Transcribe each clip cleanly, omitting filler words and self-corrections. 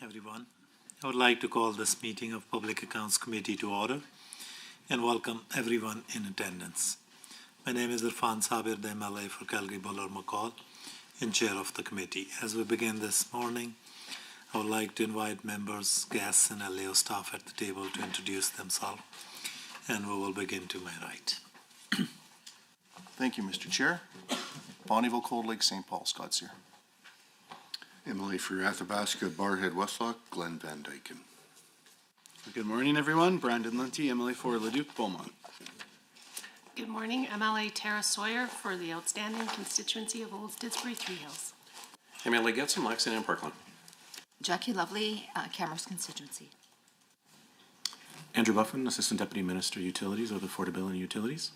everyone. I would like to call this meeting of Public Accounts Committee to order and welcome everyone in attendance. My name is Irfan Sabir, the MLA for Calgary Buller McCall and chair of the committee. As we begin this morning, I would like to invite members, guests, and LAO staff at the table to introduce themselves, and we will begin to my right. Thank you, Mr. Chair. Bonnyville, Cold Lake, St. Paul, Scott's here. MLA for Athabasca, Barhead, Westlock, Glenn Van Dyken. Good morning, everyone. Brandon Lunty, MLA for Leduc, Beaumont. Good morning, MLA Tara Sawyer for the outstanding constituency of Old Didsbury Three Hills. MLA Getson, Lexington, and Parkland. Jackie Lovely, Camrose constituency. Andrew Buffin, Assistant Deputy Minister, Utilities with Affordability and Utilities.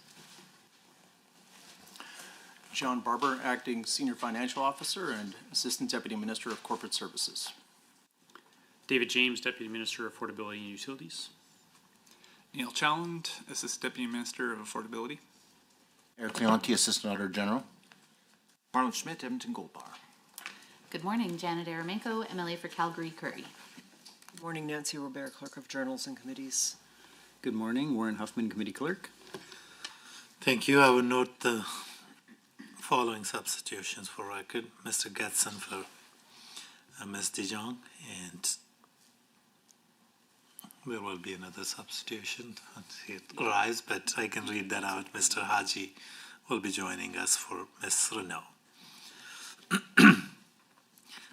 John Barber, Acting Senior Financial Officer and Assistant Deputy Minister of Corporate Services. David James, Deputy Minister of Affordability and Utilities. Neil Challand, Assistant Deputy Minister of Affordability. Eric Leonti, Assistant Auditor General. Marlon Schmidt, Edmonton Gold Bar. Good morning, Janet Aramenko, MLA for Calgary Curry. Good morning, Nancy Robert, Clerk of Journals and Committees. Good morning, Warren Huffman, Committee Clerk. Thank you. I will note the following substitutions for record: Mr. Getson for Ms. De Jong, and there will be another substitution. It arrives, but I can read that out. Mr. Haji will be joining us for Ms. Renault.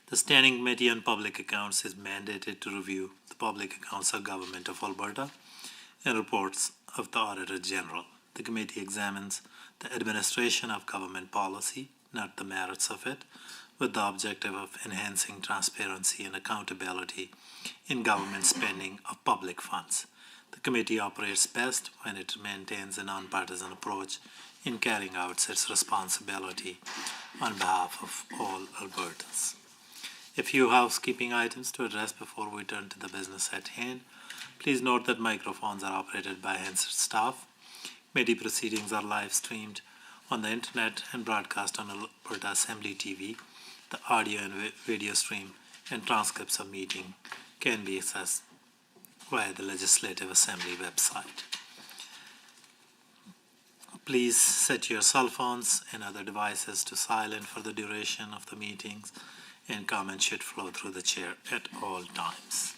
The Standing Committee on Public Accounts is mandated to review the public accounts of Government of Alberta and reports of the Auditor General. The committee examines the administration of government policy, not the merits of it, with the objective of enhancing transparency and accountability in government spending of public funds. The committee operates best when it maintains a nonpartisan approach in carrying out its responsibility on behalf of all Albertans. A few housekeeping items to address before we turn to the business at hand. Please note that microphones are operated by Hansard staff. Committee proceedings are live streamed on the internet and broadcast on Alberta Assembly TV. The audio and video stream and transcripts of meeting can be accessed via the Legislative Assembly website. Please set your cell phones and other devices to silent for the duration of the meetings, and comments should flow through the chair at all times.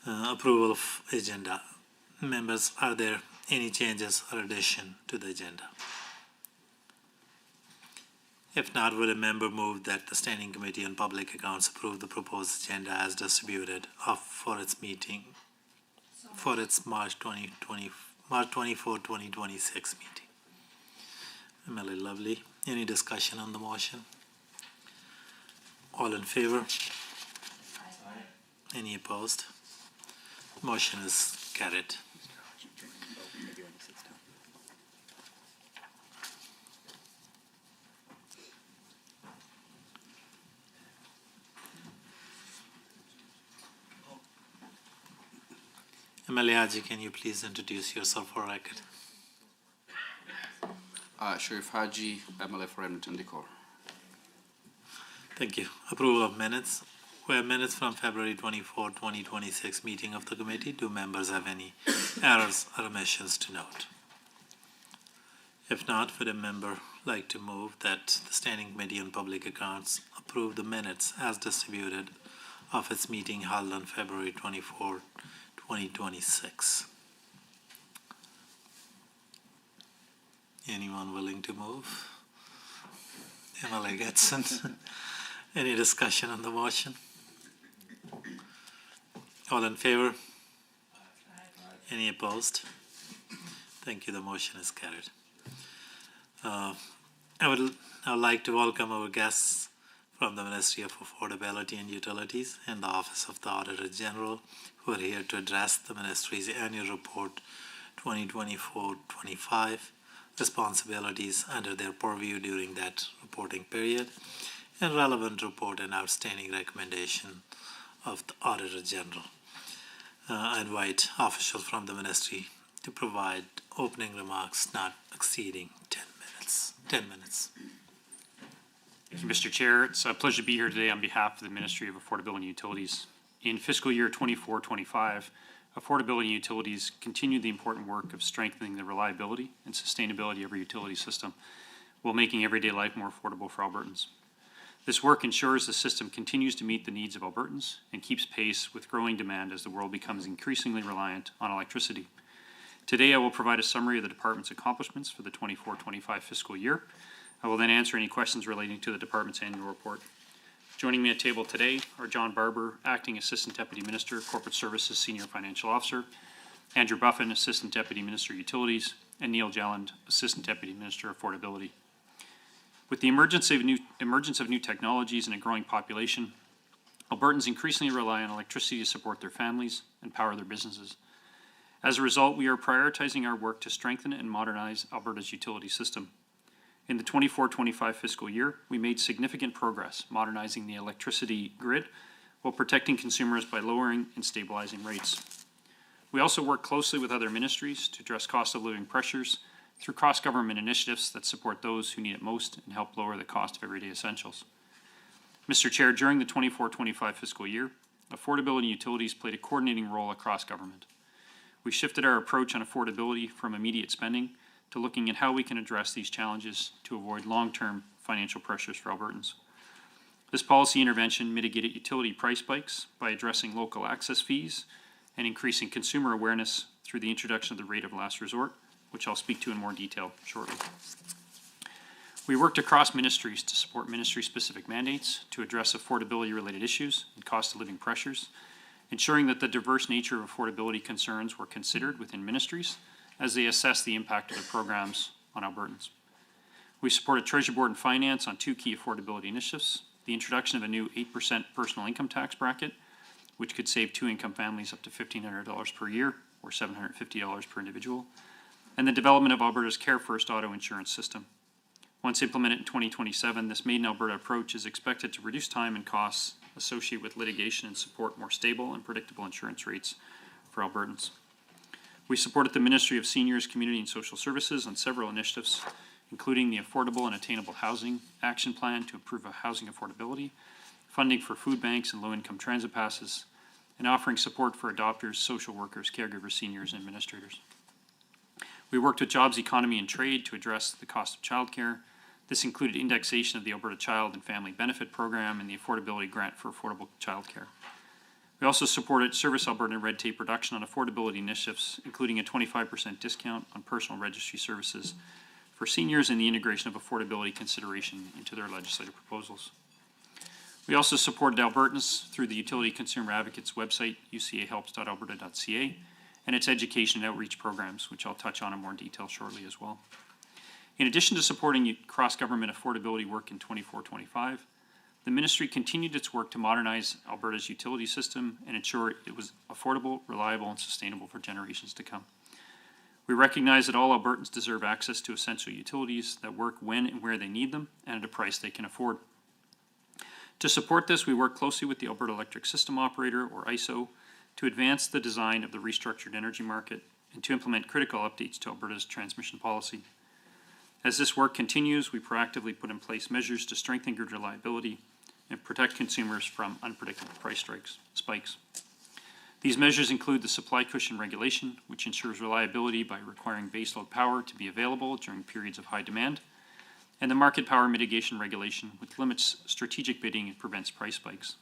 Approval of agenda. Members, are there any changes or addition to the agenda? If not, would a member move that the Standing Committee on Public Accounts approve the proposed agenda as distributed for its meeting, for its March 24, 2026 meeting? MLA Lovely, any discussion on the motion? All in favor? Aye. Any opposed? Motion is carried. MLA Haji, can you please introduce yourself for record? Sharif Haji, MLA for Edmonton Decor. Thank you. Approval of minutes. We have minutes from February 24, 2026 meeting of the committee. Do members have any errors or omissions to note? If not, would a member like to move that the Standing Committee on Public Accounts approve the minutes as distributed of its meeting held on February 24, 2026? Anyone willing to move? MLA Getson. Any discussion on the motion? All in favor? Any opposed? Thank you. The motion is carried. I would like to welcome our guests from the Ministry of Affordability and Utilities and the Office of the Auditor General, who are here to address the Ministry's Annual Report 2024-25, responsibilities under their purview during that reporting period, and relevant report and outstanding recommendation of the Auditor General. I invite officials from the Ministry to provide opening remarks not exceeding 10 minutes. Thank you, Mr. Chair. It's a pleasure to be here today on behalf of the Ministry of Affordability and Utilities. In fiscal year 24-25, Affordability and Utilities continued the important work of strengthening the reliability and sustainability of our utility system while making everyday life more affordable for Albertans. This work ensures the system continues to meet the needs of Albertans and keeps pace with growing demand as the world becomes increasingly reliant on electricity. Today, I will provide a summary of the Department's accomplishments for the 24-25 fiscal year. I will then answer any questions relating to the Department's annual report. Joining me at table today are John Barber, Acting Assistant Deputy Minister, Corporate Services Senior Financial Officer, Andrew Buffin, Assistant Deputy Minister, Utilities, and Neil Jelland, Assistant Deputy Minister, Affordability. With the emergence of new technologies and a growing population, Albertans increasingly rely on electricity to support their families and power their businesses. As a result, we are prioritizing our work to strengthen and modernize Alberta's utility system. In the 24-25 fiscal year, we made significant progress modernizing the electricity grid while protecting consumers by lowering and stabilizing rates. We also work closely with other ministries to address cost of living pressures through cross-government initiatives that support those who need it most and help lower the cost of everyday essentials. Mr. Chair, during the 24-25 fiscal year, Affordability and Utilities played a coordinating role across government. We shifted our approach on affordability from immediate spending to looking at how we can address these challenges to avoid long-term financial pressures for Albertans. This policy intervention mitigated utility price spikes by addressing local access fees and increasing consumer awareness through the introduction of the rate of last resort, which I'll speak to in more detail shortly. We worked across ministries to support ministry-specific mandates to address affordability-related issues and cost of living pressures, ensuring that the diverse nature of affordability concerns were considered within ministries as they assess the impact of the programs on Albertans. We supported Treasury Board and Finance on two key affordability initiatives: the introduction of a new 8% personal income tax bracket, which could save two-income families up to $1,500 per year or $750 per individual, and the development of Alberta's Care First auto insurance system. Once implemented in 2027, this Made in Alberta approach is expected to reduce time and costs associated with litigation and support more stable and predictable insurance rates for Albertans. We supported the Ministry of Seniors, Community and Social Services on several initiatives, including the Affordable and Attainable Housing Action Plan to improve housing affordability, funding for food banks and low-income transit passes, and offering support for adopters, social workers, caregivers, seniors, and administrators. We worked with Jobs, Economy and Trade to address the cost of childcare. This included indexation of the Alberta Child and Family Benefit Program and the Affordability Grant for Affordable Childcare. We also supported Service Alberta red tape reduction on affordability initiatives, including a 25% discount on personal registry services for seniors and the integration of affordability consideration into their legislative proposals. We also supported Albertans through the Utility Consumer Advocates website, ucahelps.alberta.ca, and its education and outreach programs, which I'll touch on in more detail shortly as well. In addition to supporting cross-government affordability work in 24-25, the Ministry continued its work to modernize Alberta's utility system and ensure it was affordable, reliable, and sustainable for generations to come. We recognize that all Albertans deserve access to essential utilities that work when and where they need them and at a price they can afford. To support this, we work closely with the Alberta Electric System Operator, or ISO, to advance the design of the restructured energy market and to implement critical updates to Alberta's transmission policy. As this work continues, we proactively put in place measures to strengthen grid reliability and protect consumers from unpredictable price spikes. These measures include the supply cushion regulation, which ensures reliability by requiring baseload power to be available during periods of high demand, and the market power mitigation regulation, which limits strategic bidding and prevents price spikes.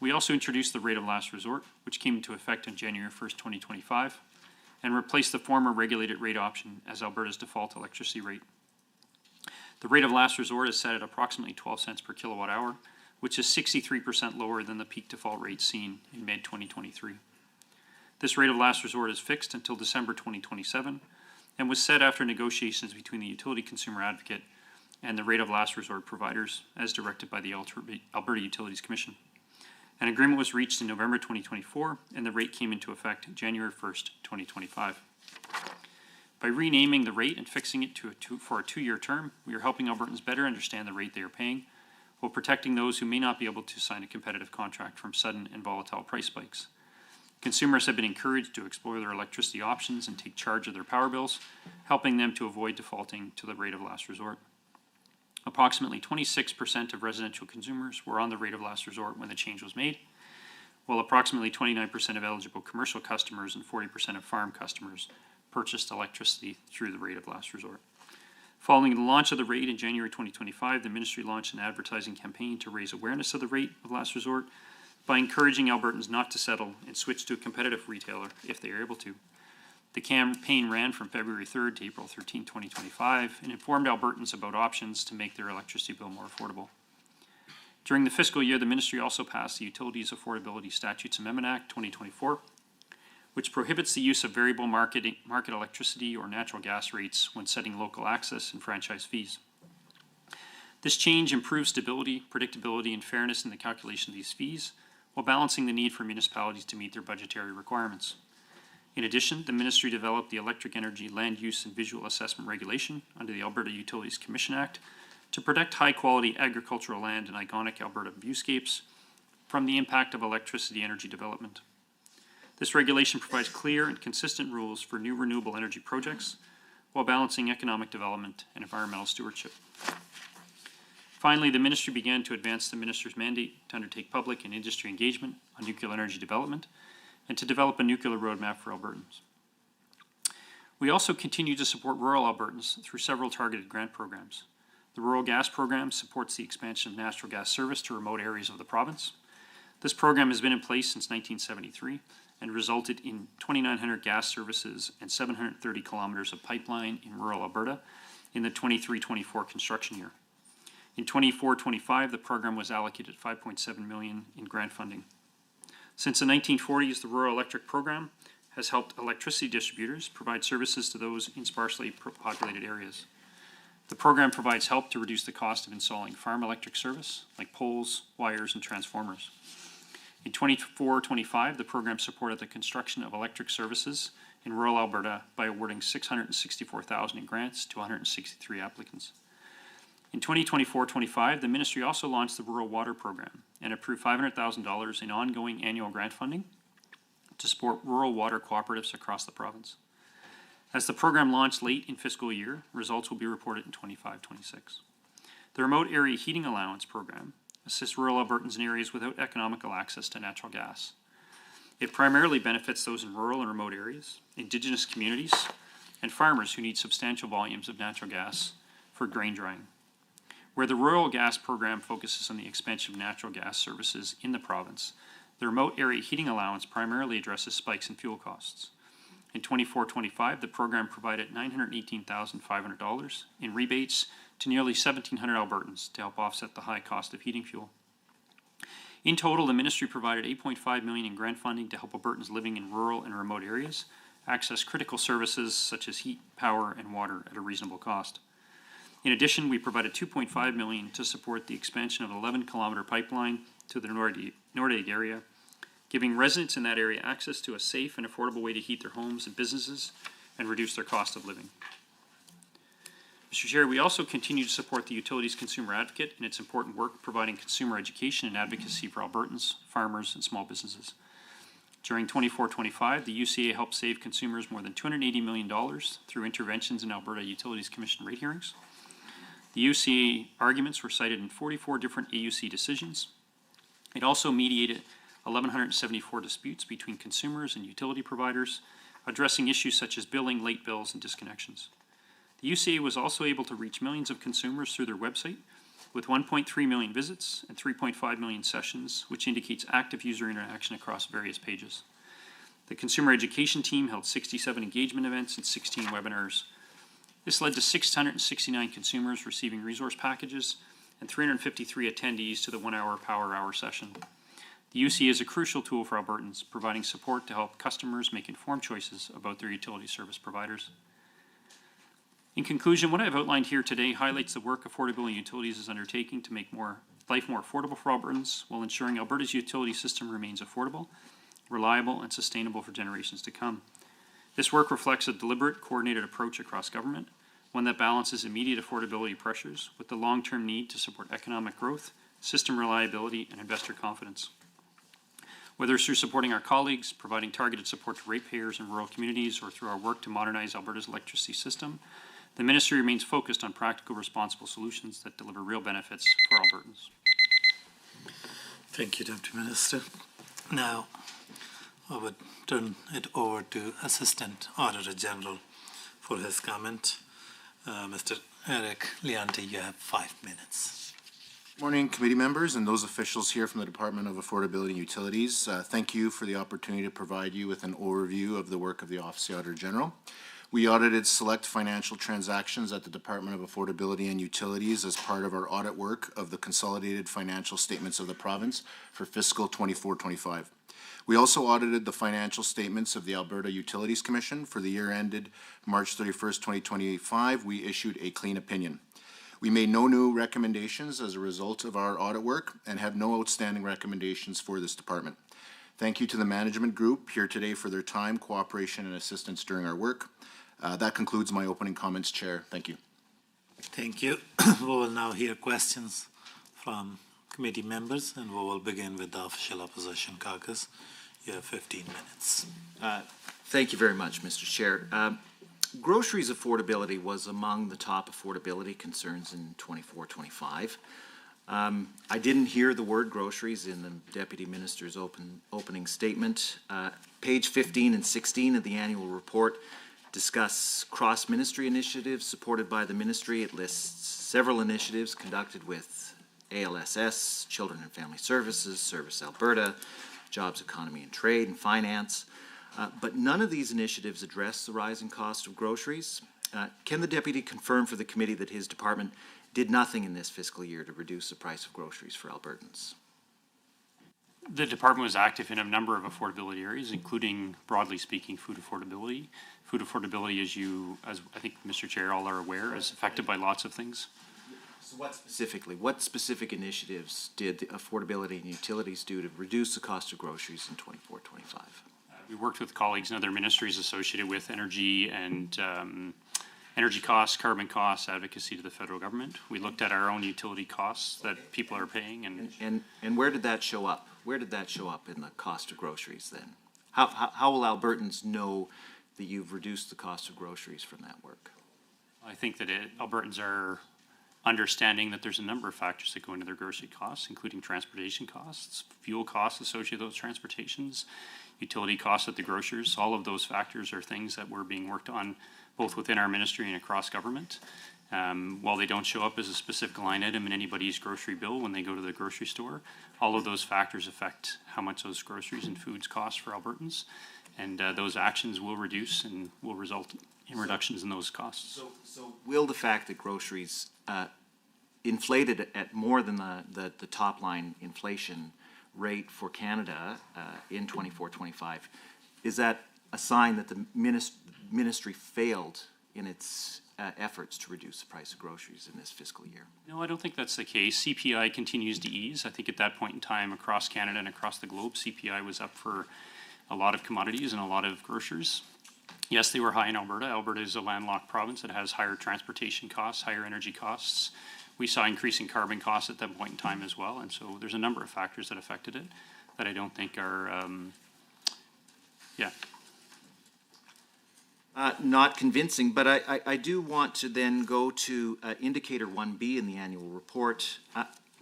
We also introduced the rate of last resort, which came into effect on January 1st, 2025, and replaced the former regulated rate option as Alberta's default electricity rate. The rate of last resort is set at approximately 12 cents per kilowatt hour, which is 63% lower than the peak default rate seen in mid-2023. This rate of last resort is fixed until December 2027 and was set after negotiations between the Utility Consumer Advocate and the rate of last resort providers as directed by the Alberta Utilities Commission. An agreement was reached in November 2024 and the rate came into effect January 1st, 2025. By renaming the rate and fixing it for a two-year term, we are helping Albertans better understand the rate they are paying while protecting those who may not be able to sign a competitive contract from sudden and volatile price spikes. Consumers have been encouraged to explore their electricity options and take charge of their power bills, helping them to avoid defaulting to the rate of last resort. Approximately 26% of residential consumers were on the rate of last resort when the change was made, while approximately 29% of eligible commercial customers and 40% of farm customers purchased electricity through the rate of last resort. Following the launch of the rate in January 2025, the Ministry launched an advertising campaign to raise awareness of the rate of last resort by encouraging Albertans not to settle and switch to a competitive retailer if they are able to. The campaign ran from February 3rd to April 13, 2025, and informed Albertans about options to make their electricity bill more affordable. During the fiscal year, the Ministry also passed the Utilities Affordability Statutes Amendment Act 2024, which prohibits the use of variable market electricity or natural gas rates when setting local access and franchise fees. This change improves stability, predictability, and fairness in the calculation of these fees, while balancing the need for municipalities to meet their budgetary requirements. In addition, the Ministry developed the Electric Energy Land Use and Visual Assessment Regulation under the Alberta Utilities Commission Act to protect high-quality agricultural land and iconic Alberta viewscapes from the impact of electricity energy development. This regulation provides clear and consistent rules for new renewable energy projects while balancing economic development and environmental stewardship. Finally, the Ministry began to advance the Minister's mandate to undertake public and industry engagement on nuclear energy development and to develop a nuclear roadmap for Albertans. We also continue to support rural Albertans through several targeted grant programs. The Rural Gas Program supports the expansion of natural gas service to remote areas of the province. This program has been in place since 1973 and resulted in 2,900 gas services and 730 kilometers of pipeline in rural Alberta in the 23-24 construction year. In 24-25, the program was allocated $5.7 million in grant funding. Since the 1940s, the Rural Electric Program has helped electricity distributors provide services to those in sparsely populated areas. The program provides help to reduce the cost of installing farm electric service, like poles, wires, and transformers. In 24-25, the program supported the construction of electric services in rural Alberta by awarding $664,000 in grants to 163 applicants. In 2024-25, the Ministry also launched the Rural Water Program and approved $500,000 in ongoing annual grant funding to support rural water cooperatives across the province. As the program launched late in fiscal year, results will be reported in 25-26. The Remote Area Heating Allowance Program assists rural Albertans in areas without economical access to natural gas. It primarily benefits those in rural and remote areas, Indigenous communities, and farmers who need substantial volumes of natural gas for grain drying. Where the Rural Gas Program focuses on the expansion of natural gas services in the province, the Remote Area Heating Allowance primarily addresses spikes in fuel costs. In 24-25, the program provided $918,500 in rebates to nearly 1,700 Albertans to help offset the high cost of heating fuel. In total, the Ministry provided $8.5 million in grant funding to help Albertans living in rural and remote areas access critical services such as heat, power, and water at a reasonable cost. In addition, we provided $2.5 million to support the expansion of an 11-kilometer pipeline to the Nordegg area, giving residents in that area access to a safe and affordable way to heat their homes and businesses and reduce their cost of living. Mr. Chair, we also continue to support the Utilities Consumer Advocate in its important work providing consumer education and advocacy for Albertans, farmers, and small businesses. During 24-25, the UCA helped save consumers more than $280 million through interventions in Alberta Utilities Commission rate hearings. The UCA arguments were cited in 44 different AUC decisions. It also mediated 1,174 disputes between consumers and utility providers, addressing issues such as billing, late bills, and disconnections. The UCA was also able to reach millions of consumers through their website, with 1.3 million visits and 3.5 million sessions, which indicates active user interaction across various pages. The consumer education team held 67 engagement events and 16 webinars. This led to 669 consumers receiving resource packages and 353 attendees to the 1-hour Power Hour session. The UCA is a crucial tool for Albertans, providing support to help customers make informed choices about their utility service providers. In conclusion, what I have outlined here today highlights the work Affordability Utilities is undertaking to make life more affordable for Albertans while ensuring Alberta's utility system remains affordable, reliable, and sustainable for generations to come. This work reflects a deliberate, coordinated approach across government, one that balances immediate affordability pressures with the long-term need to support economic growth, system reliability, and investor confidence. Whether it's through supporting our colleagues, providing targeted support to ratepayers in rural communities, or through our work to modernize Alberta's electricity system, The ministry remains focused on practical, responsible solutions that deliver real benefits for Albertans. Thank you, Deputy Minister. Now, I would turn it over to Assistant Auditor General for his comment. Mr. Eric Leonti, you have 5 minutes. Morning, committee members and those officials here from the Department of Affordability and Utilities. Thank you for the opportunity to provide you with an overview of the work of the Office of the Auditor General. We audited select financial transactions at the Department of Affordability and Utilities as part of our audit work of the consolidated financial statements of the province for fiscal 24-25. We also audited the financial statements of the Alberta Utilities Commission for the year ended March 31st, 2025. We issued a clean opinion. We made no new recommendations as a result of our audit work and have no outstanding recommendations for this department. Thank you to the management group here today for their time, cooperation, and assistance during our work. That concludes my opening comments, Chair. Thank you. Thank you. We will now hear questions from committee members, and we will begin with the Official Opposition Caucus. You have 15 minutes. Thank you very much, Mr. Chair. Groceries affordability was among the top affordability concerns in 24-25. I didn't hear the word groceries in the Deputy Minister's opening statement. Page 15 and 16 of the annual report discuss cross-ministry initiatives supported by the ministry. It lists several initiatives conducted with ALSS, Children and Family Services, Service Alberta, Jobs, Economy and Trade, and Finance. But none of these initiatives address the rising cost of groceries. Can the Deputy confirm for the committee that his department did nothing in this fiscal year to reduce the price of groceries for Albertans? The department was active in a number of affordability areas, including, broadly speaking, food affordability. Food affordability, as I think Mr. Chair all are aware, is affected by lots of things. So what specific initiatives did the Affordability and Utilities do to reduce the cost of groceries in 24-25? We worked with colleagues in other ministries associated with energy and energy costs, carbon costs, advocacy to the federal government. We looked at our own utility costs that people are paying. And where did that show up? Where did that show up in the cost of groceries then? How will Albertans know that you've reduced the cost of groceries from that work? I think that Albertans are understanding that there's a number of factors that go into their grocery costs, including transportation costs, fuel costs associated with those transportations, utility costs at the grocers. All of those factors are things that were being worked on both within our ministry and across government. While they don't show up as a specific line item in anybody's grocery bill when they go to the grocery store, all of those factors affect how much those groceries and foods cost for Albertans. And those actions will reduce and will result in reductions in those costs. So will the fact that groceries inflated at more than the top line inflation rate for Canada in 24-25, is that a sign that the ministry failed in its efforts to reduce the price of groceries in this fiscal year? No, I don't think that's the case. CPI continues to ease. I think at that point in time across Canada and across the globe, CPI was up for a lot of commodities and a lot of grocers. Yes, they were high in Alberta. Alberta is a landlocked province that has higher transportation costs, higher energy costs. We saw increasing carbon costs at that point in time as well. And so there's a number of factors that affected it that I don't think are, Not convincing, but I do want to then go to indicator 1B in the annual report.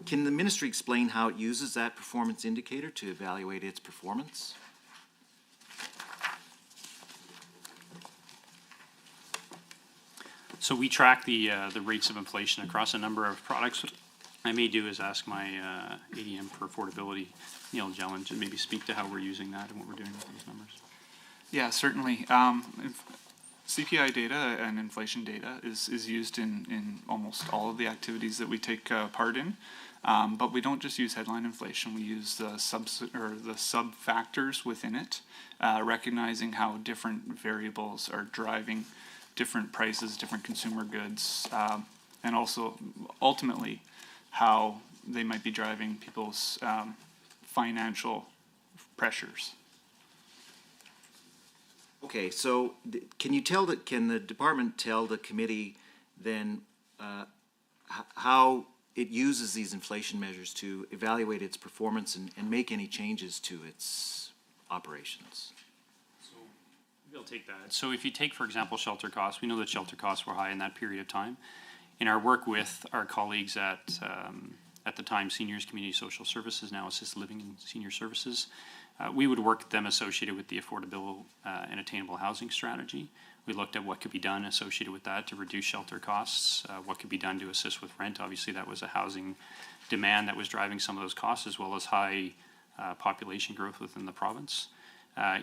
Can the ministry explain how it uses that performance indicator to evaluate its performance? So we track the rates of inflation across a number of products. What I may do is ask my ADM for affordability, Neil Jelland, to maybe speak to how we're using that and what we're doing with those numbers. Yeah, certainly. CPI data and inflation data is used in almost all of the activities that we take part in. But we don't just use headline inflation, we use the sub factors within it, recognizing how different variables are driving different prices, different consumer goods, and also ultimately how they might be driving people's financial pressures. Okay, so can the department tell the committee then how it uses these inflation measures to evaluate its performance and make any changes to its operations? I'll take that. So if you take, for example, shelter costs, we know that shelter costs were high in that period of time. In our work with our colleagues at the time, Seniors Community Social Services, now Assisted Living and Senior Services, we would work with them associated with the affordable and attainable housing strategy. We looked at what could be done associated with that to reduce shelter costs, what could be done to assist with rent. Obviously, that was a housing demand that was driving some of those costs, as well as high population growth within the province.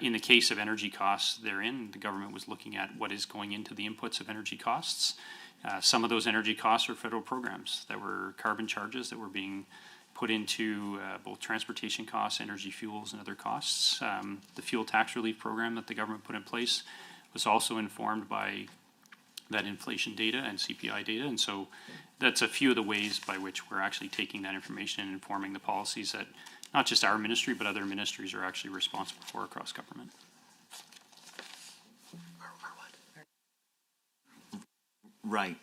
In the case of energy costs therein, the government was looking at what is going into the inputs of energy costs. Some of those energy costs are federal programs that were carbon charges that were being put into both transportation costs, energy fuels, and other costs. The fuel tax relief program that the government put in place was also informed by that inflation data and CPI data. And so that's a few of the ways by which we're actually taking that information and informing the policies that not just our ministry, but other ministries are actually responsible for across government. Right.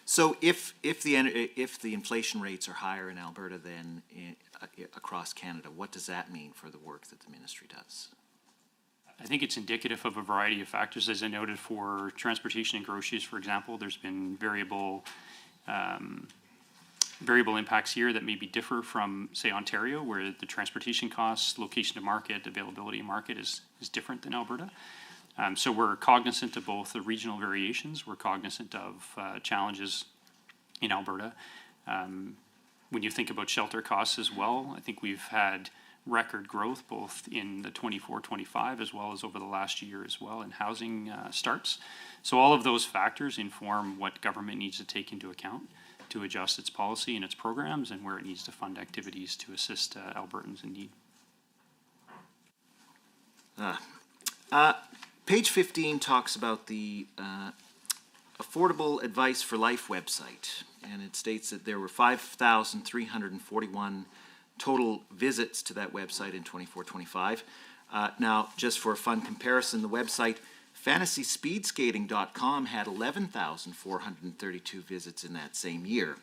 So if the inflation rates are higher in Alberta than across Canada, what does that mean for the work that the ministry does? I think it's indicative of a variety of factors. As I noted, for transportation and groceries, for example, there's been variable impacts here that maybe differ from, say, Ontario, where the transportation costs, location to market, availability to market is different than Alberta. So we're cognizant of both the regional variations. We're cognizant of challenges in Alberta. When you think about shelter costs as well, I think we've had record growth both in the 24-25 as well as over the last year as well in housing starts. So all of those factors inform what government needs to take into account to adjust its policy and its programs and where it needs to fund activities to assist Albertans in need. Page 15 talks about the Affordable Advice for Life website, and it states that there were 5,341 total visits to that website in 24-25. Now, just for a fun comparison, the website FantasySpeedskating.com had 11,432 visits in that same year.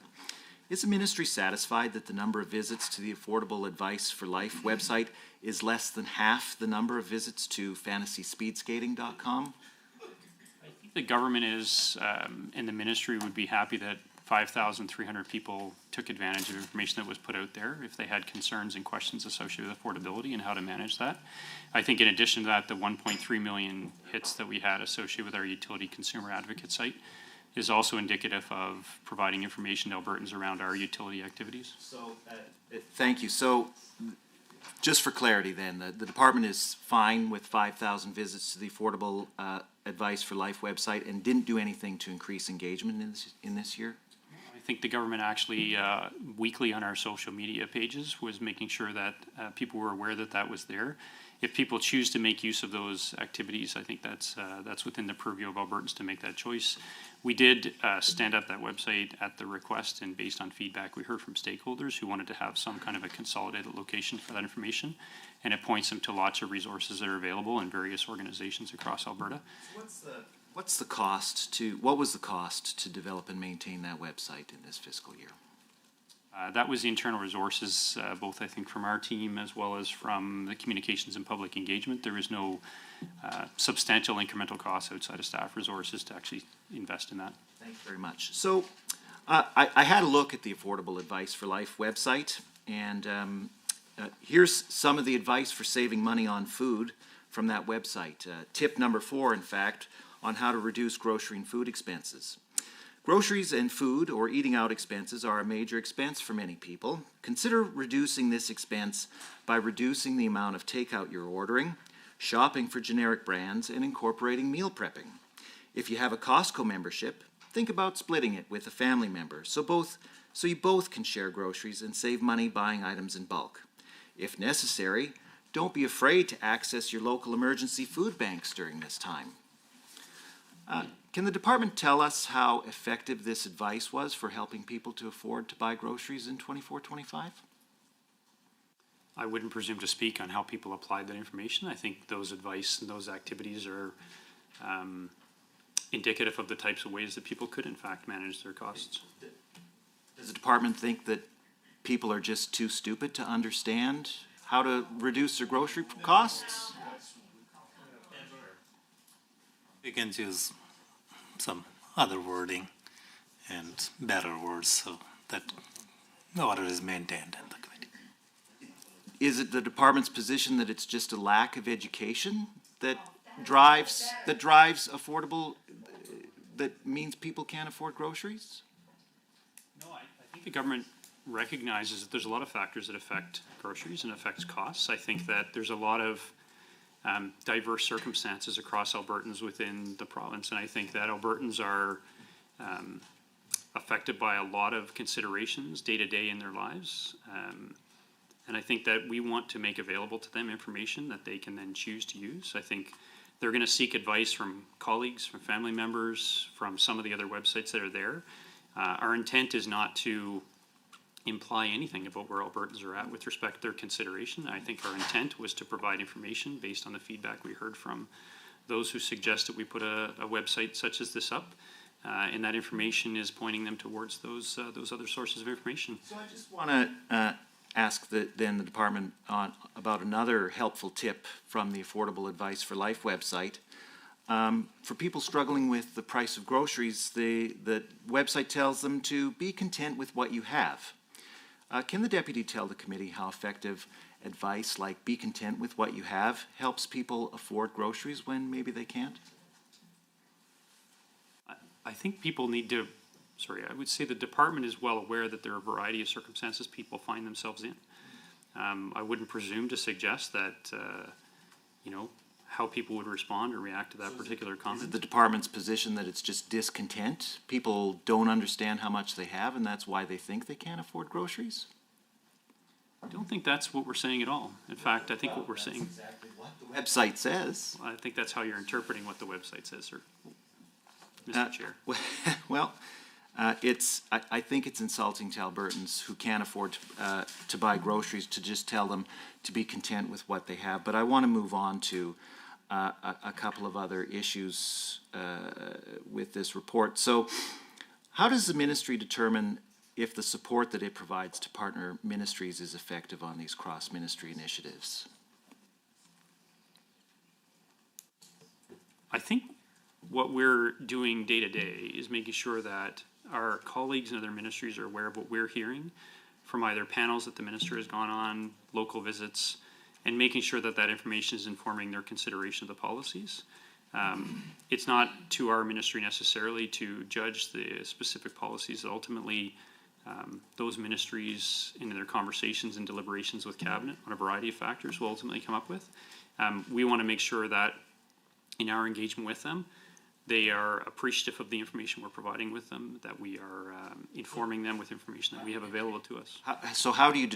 Is the ministry satisfied that the number of visits to the Affordable Advice for Life website is less than half the number of visits to FantasySpeedskating.com? I think the government is, and the ministry would be happy that 5,300 people took advantage of information that was put out there if they had concerns and questions associated with affordability and how to manage that. I think in addition to that, the 1.3 million hits that we had associated with our utility consumer advocate site is also indicative of providing information to Albertans around our utility activities. So, thank you. So, just for clarity then, the department is fine with 5,000 visits to the Affordable Advice for Life website and didn't do anything to increase engagement in this year? I think the government actually weekly on our social media pages was making sure that people were aware that that was there. If people choose to make use of those activities, I think that's within the purview of Albertans to make that choice. We did stand up that website at the request and based on feedback we heard from stakeholders who wanted to have some kind of a consolidated location for that information, and it points them to lots of resources that are available in various organizations across Alberta. What was the cost to develop and maintain that website in this fiscal year? That was the internal resources, both I think from our team as well as from the communications and public engagement. There was no substantial incremental costs outside of staff resources to actually invest in that. Thank you very much. So I had a look at the Affordable Advice for Life website, and here's some of the advice for saving money on food from that website. Tip number 4, in fact, on how to reduce grocery and food expenses. Groceries and food or eating out expenses are a major expense for many people. Consider reducing this expense by reducing the amount of takeout you're ordering, shopping for generic brands, and incorporating meal prepping. If you have a Costco membership, think about splitting it with a family member so you both can share groceries and save money buying items in bulk. If necessary, don't be afraid to access your local emergency food banks during this time. Can the department tell us how effective this advice was for helping people to afford to buy groceries in 24-25? I wouldn't presume to speak on how people applied that information. I think those advice and those activities are indicative of the types of ways that people could in fact manage their costs. Does the department think that people are just too stupid to understand how to reduce their grocery costs? You can choose some other wording and better words so that the order is maintained in the committee. Is it the department's position that it's just a lack of education that drives affordable, that means people can't afford groceries? No, I think the government recognizes that there's a lot of factors that affect groceries and affects costs. I think that there's a lot of diverse circumstances across Albertans within the province, and I think that Albertans are affected by a lot of considerations day to day in their lives. And I think that we want to make available to them information that they can then choose to use. I think they're going to seek advice from colleagues, from family members, from some of the other websites that are there. Our intent is not to imply anything about where Albertans are at with respect to their consideration. I think our intent was to provide information based on the feedback we heard from those who suggested we put a website such as this up. And that information is pointing them towards those other sources of information. So I just want to ask the department about another helpful tip from the Affordable Advice for Life website. For people struggling with the price of groceries, the website tells them to be content with what you have. Can the deputy tell the committee how effective advice like be content with what you have helps people afford groceries when maybe they can't? I think people need to, I would say the department is well aware that there are a variety of circumstances people find themselves in. I wouldn't presume to suggest that, how people would respond or react to that particular comment. Is it the department's position that it's just discontent? People don't understand how much they have and that's why they think they can't afford groceries? I don't think that's what we're saying at all. In fact, I think what we're saying... exactly what the website says. I think that's how you're interpreting what the website says, sir. Mr. Chair. Well, I think it's insulting to Albertans who can't afford to buy groceries to just tell them to be content with what they have. But I want to move on to a couple of other issues with this report. So how does the ministry determine if the support that it provides to partner ministries is effective on these cross-ministry initiatives? I think what we're doing day to day is making sure that our colleagues in other ministries are aware of what we're hearing from either panels that the minister has gone on, local visits, and making sure that that information is informing their consideration of the policies. It's not to our ministry necessarily to judge the specific policies that ultimately those ministries in their conversations and deliberations with cabinet on a variety of factors will ultimately come up with. We want to make sure that in our engagement with them, they are appreciative of the information we're providing with them, that we are informing them with information that we have available to us. So how do you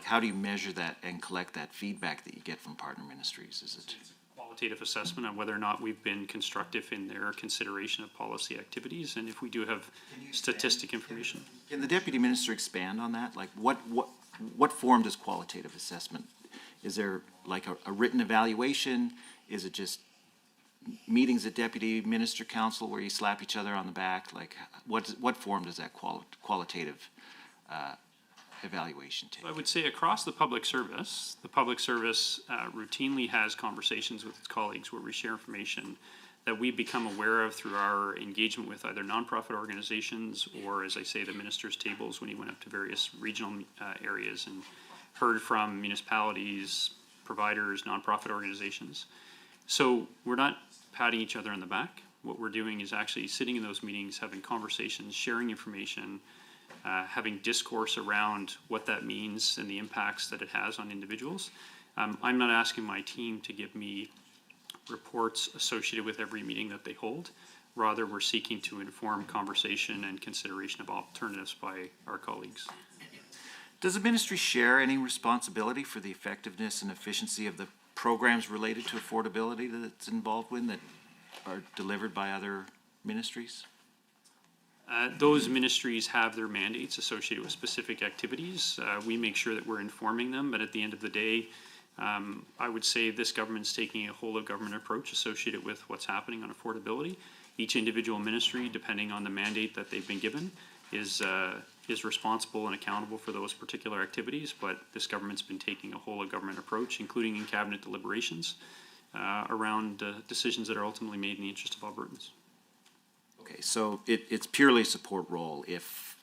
how do you measure that and collect that feedback that you get from partner ministries? Is it qualitative assessment on whether or not we've been constructive in their consideration of policy activities, and if we do have statistic information? Can the deputy minister expand on that? Like what form does qualitative assessment? Is there like a written evaluation? Is it just meetings at deputy minister council where you slap each other on the back? Like what form does that qualitative evaluation take? I would say across the public service routinely has conversations with its colleagues where we share information that we become aware of through our engagement with either nonprofit organizations or, as I say, the minister's tables when he went up to various regional areas and heard from municipalities, providers, nonprofit organizations. So we're not patting each other on the back. What we're doing is actually sitting in those meetings, having conversations, sharing information, having discourse around what that means and the impacts that it has on individuals. I'm not asking my team to give me reports associated with every meeting that they hold. Rather, we're seeking to inform conversation and consideration of alternatives by our colleagues. Does the ministry share any responsibility for the effectiveness and efficiency of the programs related to affordability that it's involved in that are delivered by other ministries? Those ministries have their mandates associated with specific activities. We make sure that we're informing them, but at the end of the day, I would say this government's taking a whole of government approach associated with what's happening on affordability. Each individual ministry, depending on the mandate that they've been given, is responsible and accountable for those particular activities, but this government's been taking a whole of government approach, including in cabinet deliberations, around decisions that are ultimately made in the interest of Albertans. Okay, so it's purely a support role if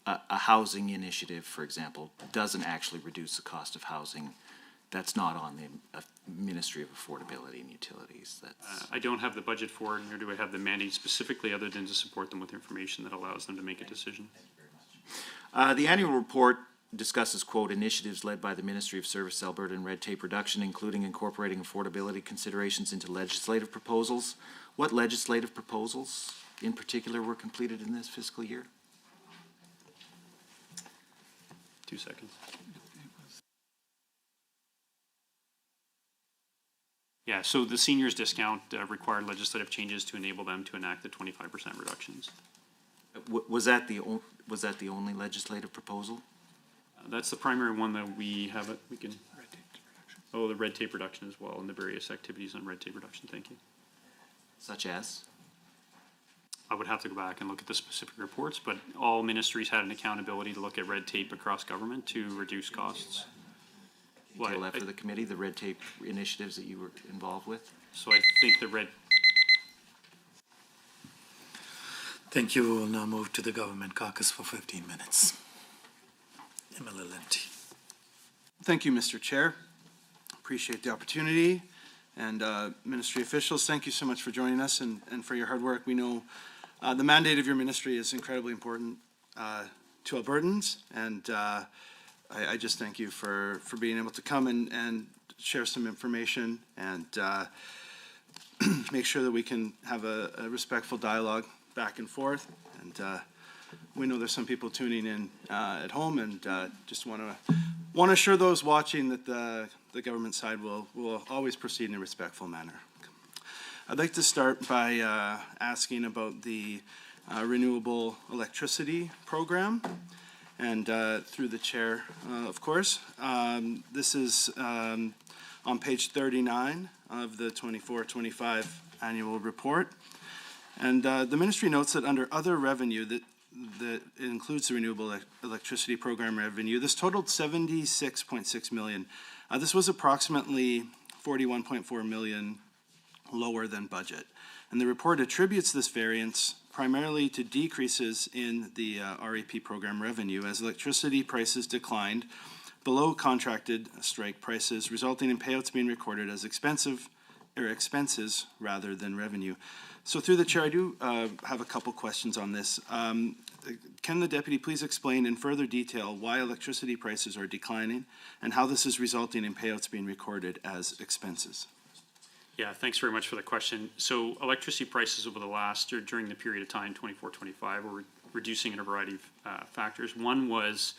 a housing initiative, for example, doesn't actually reduce the cost of housing. That's not on the Ministry of Affordability and Utilities. That's I don't have the budget for it, nor do I have the mandate specifically, other than to support them with information that allows them to make a decision. The annual report discusses, quote, initiatives led by the Ministry of Service, Alberta, and red tape reduction, including incorporating affordability considerations into legislative proposals. What legislative proposals in particular were completed in this fiscal year? 2 seconds. Yeah, so the seniors discount required legislative changes to enable them to enact the 25% reductions. Was that the only legislative proposal? That's the primary one that we have. We can. Oh, the red tape reduction as well, and the various activities on red tape reduction. Thank you. Such as? I would have to go back and look at the specific reports, but all ministries had an accountability to look at red tape across government to reduce costs. Detail that for the committee, the red tape initiatives that you were involved with? So I think the red. Thank you. We'll now move to the government caucus for 15 minutes. Emily Linty. Thank you, Mr. Chair. Appreciate the opportunity. And ministry officials, thank you so much for joining us and for your hard work. We know the mandate of your ministry is incredibly important to Albertans, and I just thank you for being able to come and share some information and make sure that we can have a respectful dialogue back and forth. And we know there's some people tuning in at home, and just want to assure those watching that the government side will always proceed in a respectful manner. I'd like to start by asking about the renewable electricity program, and through the chair, of course. This is on page 39 of the 24-25 annual report. And the ministry notes that under other revenue that includes the renewable electricity program revenue, this totaled $76.6 million. This was approximately $41.4 million lower than budget. And the report attributes this variance primarily to decreases in the REP program revenue as electricity prices declined below contracted strike prices, resulting in payouts being recorded as expenses rather than revenue. So through the chair, I do have a couple questions on this. Can the deputy please explain in further detail why electricity prices are declining and how this is resulting in payouts being recorded as expenses? Yeah, thanks very much for the question. So electricity prices over the last, or during the period of time, 24-25, were reducing in a variety of factors. One was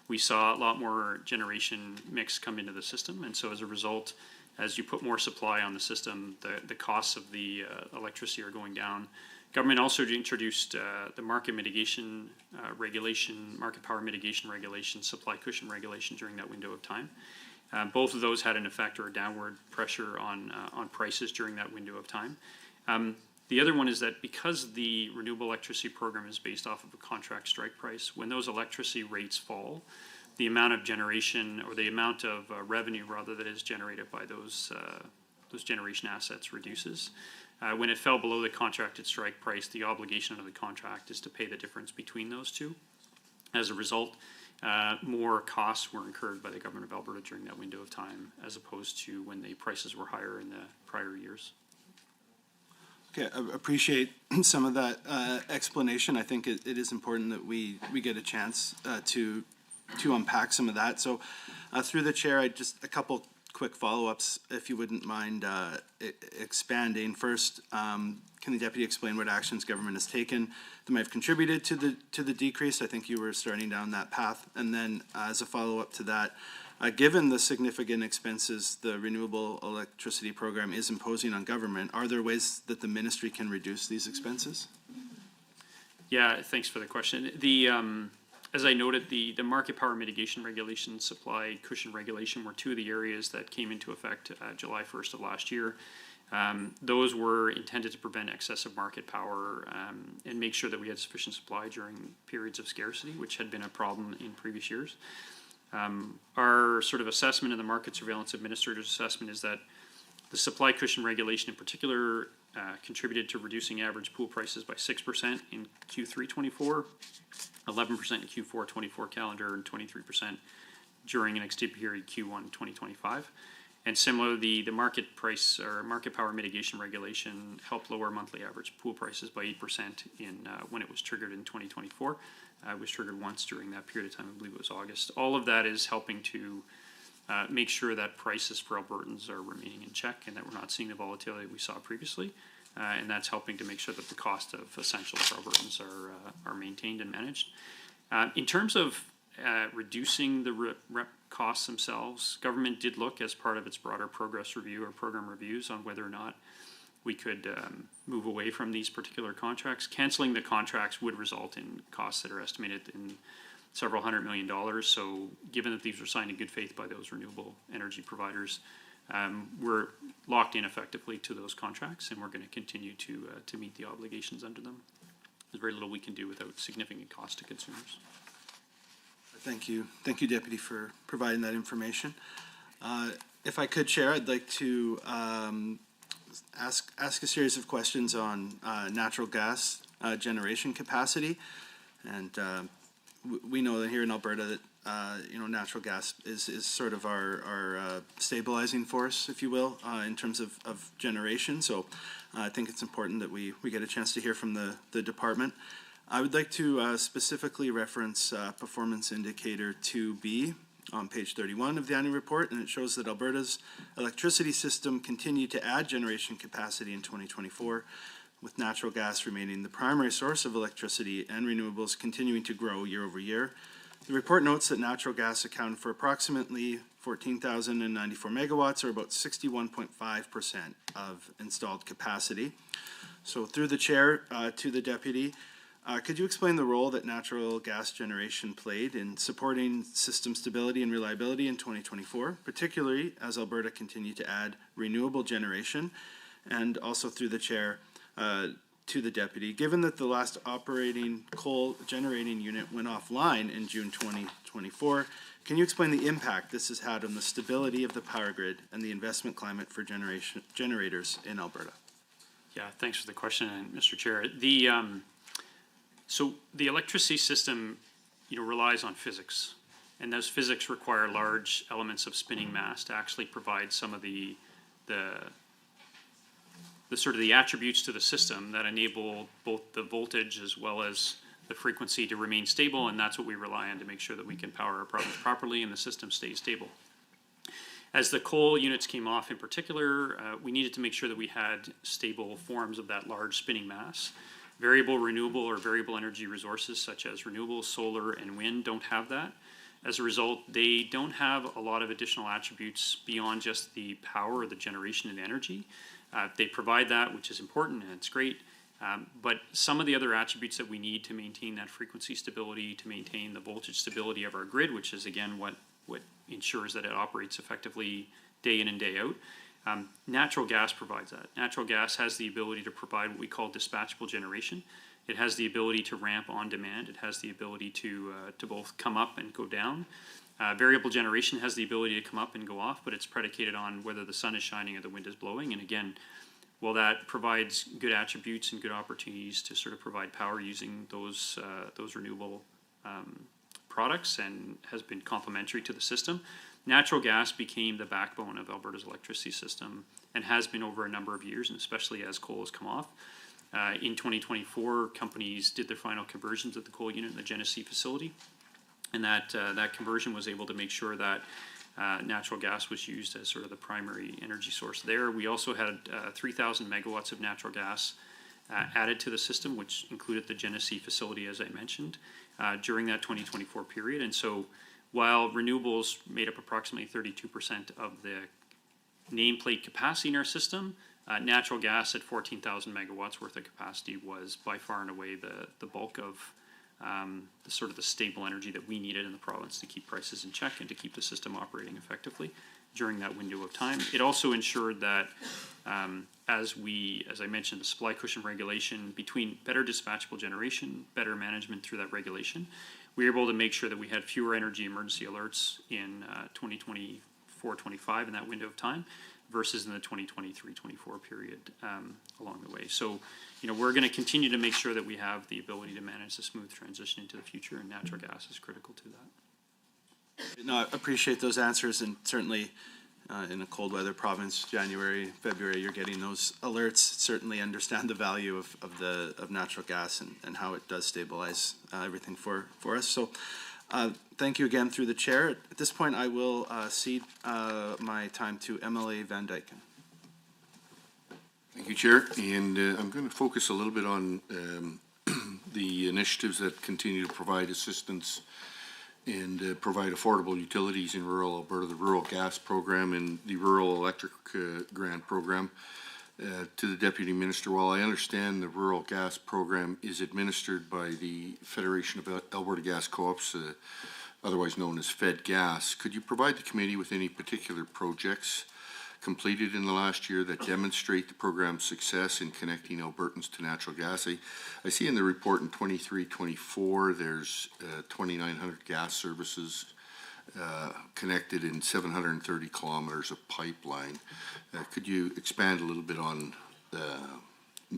we saw a lot more generation mix come into the system, and so as a result, as you put more supply on the system, the costs of the electricity are going down. Government also introduced the market mitigation regulation, market power mitigation regulation, supply cushion regulation during that window of time. Both of those had an effect or a downward pressure on prices during that window of time. The other one is that because the renewable electricity program is based off of a contract strike price, when those electricity rates fall, the amount of generation or the amount of revenue rather that is generated by those generation assets reduces. When it fell below the contracted strike price, the obligation under the contract is to pay the difference between those two. As a result, more costs were incurred by the government of Alberta during that window of time as opposed to when the prices were higher in the prior years. Okay, I appreciate some of that explanation. I think it is important that we get a chance to unpack some of that. So through the chair, a couple quick follow-ups, if you wouldn't mind expanding. First, can the deputy explain what actions government has taken that might have contributed to the decrease? I think you were starting down that path. And then as a follow-up to that, given the significant expenses the renewable electricity program is imposing on government, are there ways that the ministry can reduce these expenses? Yeah, thanks for the question. As I noted, the market power mitigation regulation, supply cushion regulation were two of the areas that came into effect July 1st of last year. Those were intended to prevent excessive market power and make sure that we had sufficient supply during periods of scarcity, which had been a problem in previous years. Our sort of assessment and the market surveillance administrator's assessment is that The supply cushion regulation in particular contributed to reducing average pool prices by 6% in Q3 24, 11% in Q4 24 calendar, and 23% during an extended period Q1 2025. And similarly, the market price or market power mitigation regulation helped lower monthly average pool prices by 8% in when it was triggered in 2024. It was triggered once during that period of time, I believe it was August. All of that is helping to make sure that prices for Albertans are remaining in check and that we're not seeing the volatility we saw previously. And that's helping to make sure that the cost of essentials for Albertans are maintained and managed. In terms of reducing the costs themselves, government did look as part of its broader progress review or program reviews on whether or not we could move away from these particular contracts. Canceling the contracts would result in costs that are estimated in several $100 million. So given that these were signed in good faith by those renewable energy providers, we're locked in effectively to those contracts, and we're going to continue to meet the obligations under them. There's very little we can do without significant cost to consumers. Thank you, Deputy, for providing that information. If I could, Chair, I'd like to ask a series of questions on natural gas generation capacity, and we know that here in Alberta that natural gas is sort of our stabilizing force, if you will, in terms of generation. So I think it's important that we get a chance to hear from the department. I would like to specifically reference Performance Indicator 2B on page 31 of the annual report, and it shows that Alberta's electricity system continued to add generation capacity in 2024, with natural gas remaining the primary source of electricity and renewables continuing to grow year over year. The report notes that natural gas accounted for approximately 14,094 megawatts, or about 61.5% of installed capacity. So through the Chair to the Deputy, could you explain the role that natural gas generation played in supporting system stability and reliability in 2024, particularly as Alberta continued to add renewable generation? And also through the Chair to the Deputy, given that the last operating coal generating unit went offline in June 2024, can you explain the impact this has had on the stability of the power grid and the investment climate for generators in Alberta? Yeah, thanks for the question, Mr. Chair. So the electricity system, relies on physics, and those physics require large elements of spinning mass to actually provide some of the sort of the attributes to the system that enable both the voltage as well as the frequency to remain stable, and that's what we rely on to make sure that we can power our problems properly and the system stays stable. As the coal units came off in particular, we needed to make sure that we had stable forms of that large spinning mass. Variable renewable or variable energy resources such as renewables, solar, and wind don't have that. As a result, they don't have a lot of additional attributes beyond just the power or the generation of energy. They provide that, which is important, and it's great. But some of the other attributes that we need to maintain that frequency stability, to maintain the voltage stability of our grid, which is, again, what ensures that it operates effectively day in and day out, natural gas provides that. Natural gas has the ability to provide what we call dispatchable generation. It has the ability to ramp on demand. It has the ability to both come up and go down. Variable generation has the ability to come up and go off, but it's predicated on whether the sun is shining or the wind is blowing. And again, while that provides good attributes and good opportunities to sort of provide power using those renewable products and has been complementary to the system, natural gas became the backbone of Alberta's electricity system and has been over a number of years, and especially as coal has come off. In 2024, companies did their final conversions at the coal unit in the Genesee facility, and that conversion was able to make sure that natural gas was used as sort of the primary energy source there. We also had 3,000 megawatts of natural gas added to the system, which included the Genesee facility, as I mentioned, during that 2024 period. And so while renewables made up approximately 32% of the nameplate capacity in our system, natural gas at 14,000 megawatts worth of capacity was by far and away the bulk of the sort of the stable energy that we needed in the province to keep prices in check and to keep the system operating effectively during that window of time. It also ensured that as I mentioned, the supply cushion regulation, between better dispatchable generation, better management through that regulation, we were able to make sure that we had fewer energy emergency alerts in 2024-25 in that window of time. versus in the 2023-24 period along the way. So, we're going to continue to make sure that we have the ability to manage the smooth transition into the future, and natural gas is critical to that. No, I appreciate those answers, and certainly in a cold weather province, January, February, you're getting those alerts. Certainly understand the value of natural gas and how it does stabilize everything for us. So thank you again through the chair. At this point, I will cede my time to MLA Van Dyken. Thank you, Chair. And I'm going to focus a little bit on the initiatives that continue to provide assistance and provide affordable utilities in rural Alberta, the Rural Gas Program and the Rural Electric Grant Program. To the Deputy Minister, while I understand the Rural Gas Program is administered by the Federation of Alberta Gas Co-ops, otherwise known as Fed Gas, could you provide the committee with any particular projects completed in the last year that demonstrate the program's success in connecting Albertans to natural gas? I see in the report in 23-24 there's 2,900 gas services connected in 730 kilometers of pipeline. Could you expand a little bit on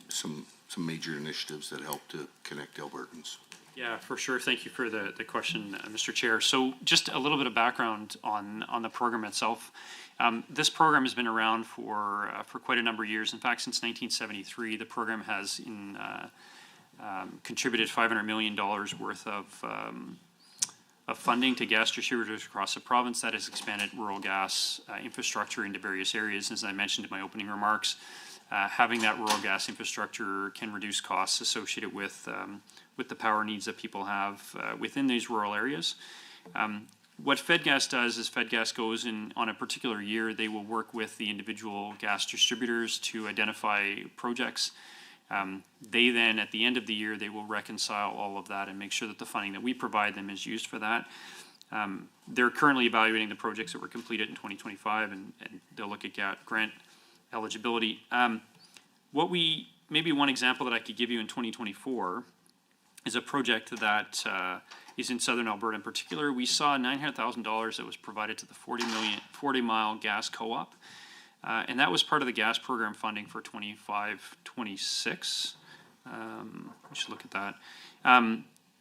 some major initiatives that help to connect Albertans? Yeah, for sure. Thank you for the question, Mr. Chair. So just a little bit of background on the program itself. This program has been around for quite a number of years. In fact, since 1973, the program has contributed $500 million worth of funding to gas distributors across the province. That has expanded rural gas infrastructure into various areas. As I mentioned in my opening remarks, having that rural gas infrastructure can reduce costs associated with the power needs that people have within these rural areas. What FedGas does is FedGas goes in on a particular year, they will work with the individual gas distributors to identify projects. They then, at the end of the year, they will reconcile all of that and make sure that the funding that we provide them is used for that. They're currently evaluating the projects that were completed in 2025, and they'll look at grant eligibility. Maybe one example that I could give you in 2024 is a project that is in southern Alberta in particular. We saw $900,000 that was provided to the 40 Mile Gas Co-op. And that was part of the gas program funding for 25-26. We should look at that.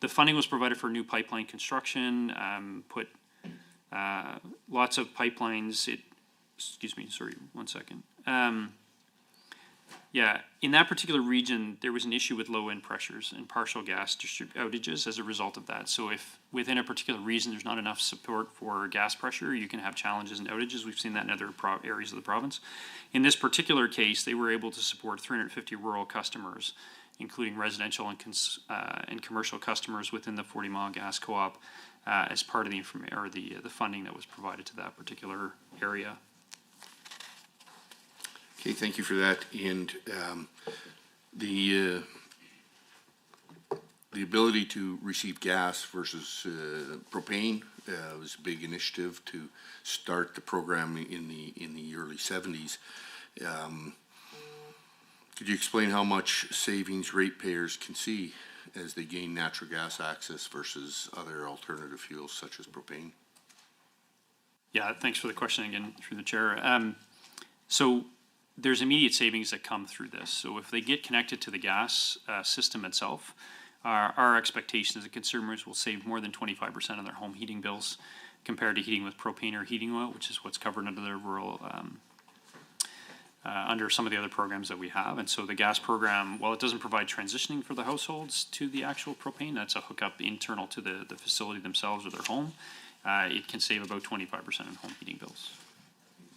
The funding was provided for new pipeline construction, put lots of pipelines. Excuse me, sorry, 1 second. Yeah, in that particular region, there was an issue with low end pressures and partial gas outages as a result of that. So if within a particular region there's not enough support for gas pressure, you can have challenges and outages. We've seen that in other areas of the province. In this particular case, they were able to support 350 rural customers, including residential and commercial customers within the 40 Mile Gas Co-op as part of the funding that was provided to that particular area. Okay, thank you for that. And the ability to receive gas versus propane was a big initiative to start the program in the early 70s. Could you explain how much savings ratepayers can see as they gain natural gas access versus other alternative fuels such as propane? Yeah, thanks for the question again through the chair. So there's immediate savings that come through this. So if they get connected to the gas system itself, our expectation is that consumers will save more than 25% of their home heating bills compared to heating with propane or heating oil, which is what's covered under the rural, under some of the other programs that we have. And so the gas program, while it doesn't provide transitioning for the households to the actual propane, that's a hookup internal to the facility themselves or their home, it can save about 25% in home heating bills.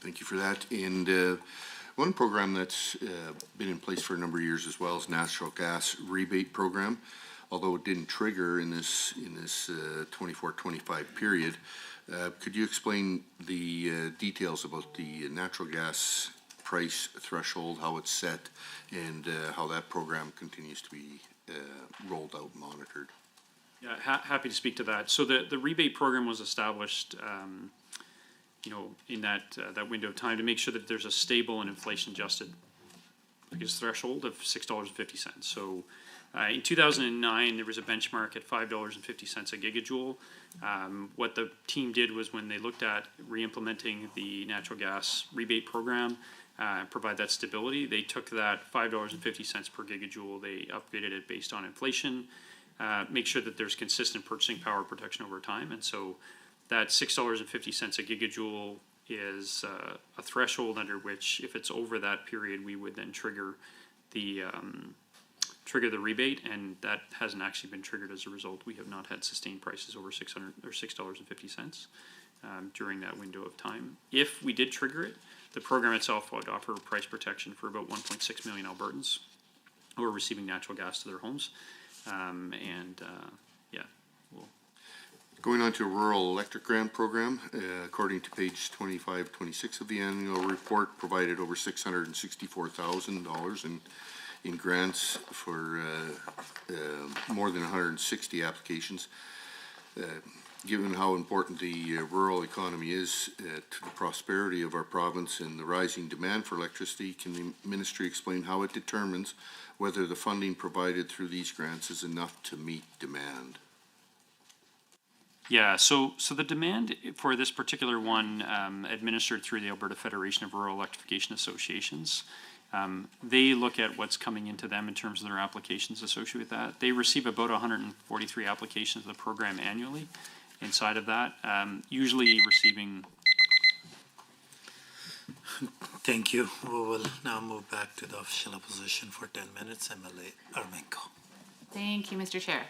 Thank you for that. And one program that's been in place for a number of years as well is natural gas rebate program. Although it didn't trigger in this 24-25 period, could you explain the details about the natural gas price threshold, how it's set, and how that program continues to be rolled out and monitored? Yeah, happy to speak to that. So the rebate program was established in that window of time to make sure that there's a stable and inflation-adjusted threshold of $6.50. So In 2009, there was a benchmark at $5.50 a gigajoule. What the team did was when they looked at re-implementing the natural gas rebate program, provide that stability, they took that $5.50 per gigajoule, they upgraded it based on inflation, make sure that there's consistent purchasing power protection over time. And so that $6.50 a gigajoule is a threshold under which, if it's over that period, we would then trigger the rebate, and that hasn't actually been triggered as a result. We have not had sustained prices over $6.50 during that window of time. If we did trigger it, the program itself would offer price protection for about 1.6 million Albertans who are receiving natural gas to their homes. Going on to a rural electric grant program, according to page 25-26 of the annual report, provided over $664,000 in grants for more than 160 applications. Given how important the rural economy is to the prosperity of our province and the rising demand for electricity, can the ministry explain how it determines whether the funding provided through these grants is enough to meet demand? Yeah, so the demand for this particular one, administered through the Alberta Federation of Rural Electrification Associations, they look at what's coming into them in terms of their applications associated with that. They receive about 143 applications of the program annually. Inside of that, usually receiving. Thank you. We will now move back to the official opposition for 10 minutes. MLA Armenco. Thank you, Mr. Chair.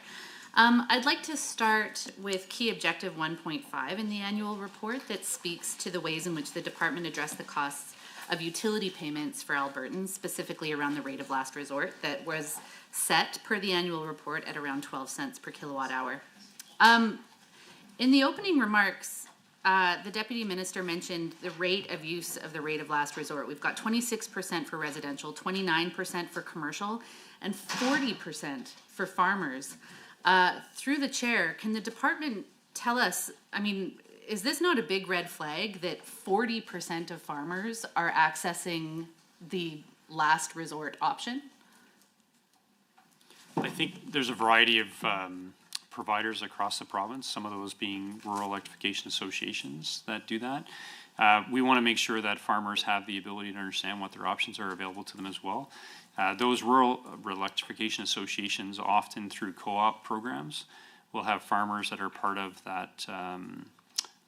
I'd like to start with key objective 1.5 in the annual report that speaks to the ways in which the department addressed the costs of utility payments for Albertans, specifically around the rate of last resort that was set per the annual report at around 12 cents per kilowatt hour. In the opening remarks, the Deputy Minister mentioned the rate of use of the rate of last resort. We've got 26% for residential, 29% for commercial, and 40% for farmers. Through the chair, can the department tell us, I mean, is this not a big red flag that 40% of farmers are accessing the last resort option? I think there's a variety of providers across the province, some of those being rural electrification associations that do that. We want to make sure that farmers have the ability to understand what their options are available to them as well. Those rural electrification associations, often through co-op programs, will have farmers that are part of that,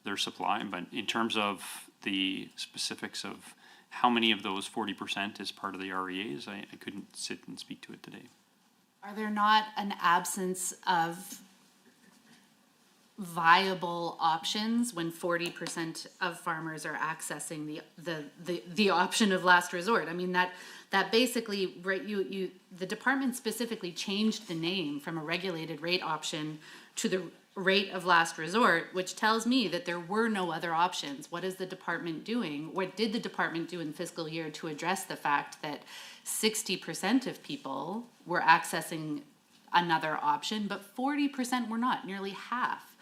their supply. But in terms of the specifics of how many of those 40% is part of the REAs, I couldn't sit and speak to it today. Are there not an absence of viable options when 40% of farmers are accessing the option of last resort? I mean, that basically, right, the department specifically changed the name from a regulated rate option to the rate of last resort, which tells me that there were no other options. What is the department doing? What did the department do in fiscal year to address the fact that 60% of people were accessing another option, but 40% were not? Nearly half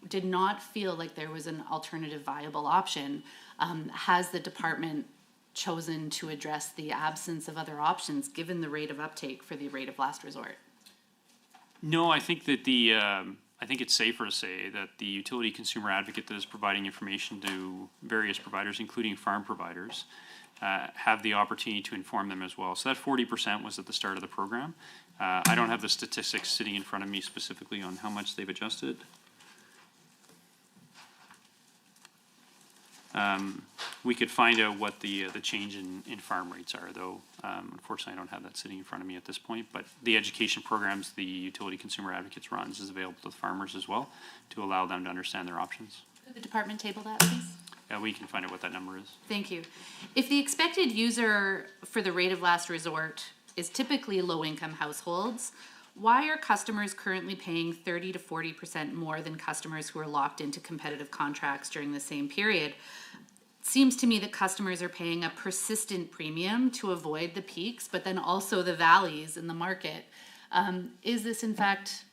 did not feel like there was an alternative viable option. Has the department chosen to address the absence of other options given the rate of uptake for the rate of last resort? No, I think that I think it's safer to say that the utility consumer advocate that is providing information to various providers, including farm providers, have the opportunity to inform them as well. So that 40% was at the start of the program. I don't have the statistics sitting in front of me specifically on how much they've adjusted. We could find out what the change in farm rates are, though. Unfortunately, I don't have that sitting in front of me at this point. But the education programs the utility consumer advocates runs is available to the farmers as well to allow them to understand their options. Could the department table that, please? Yeah, we can find out what that number is. Thank you. If the expected user for the rate of last resort is typically low-income households, why are customers currently paying 30 to 40% more than customers who are locked into competitive contracts during the same period? It seems to me that customers are paying a persistent premium to avoid the peaks, but then also the valleys in the market. Is this in fact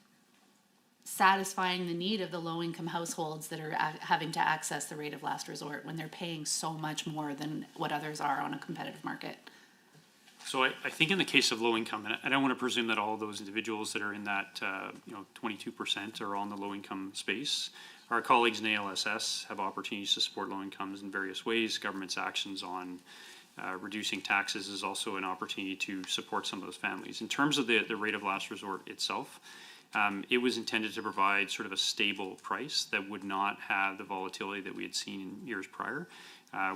satisfying the need of the low-income households that are having to access the rate of last resort when they're paying so much more than what others are on a competitive market? So I think in the case of low income, and I don't want to presume that all of those individuals that are in that 22% are all in the low income space. Our colleagues in ALSS have opportunities to support low incomes in various ways. Government's actions on reducing taxes is also an opportunity to support some of those families. In terms of the rate of last resort itself, it was intended to provide sort of a stable price that would not have the volatility that we had seen in years prior,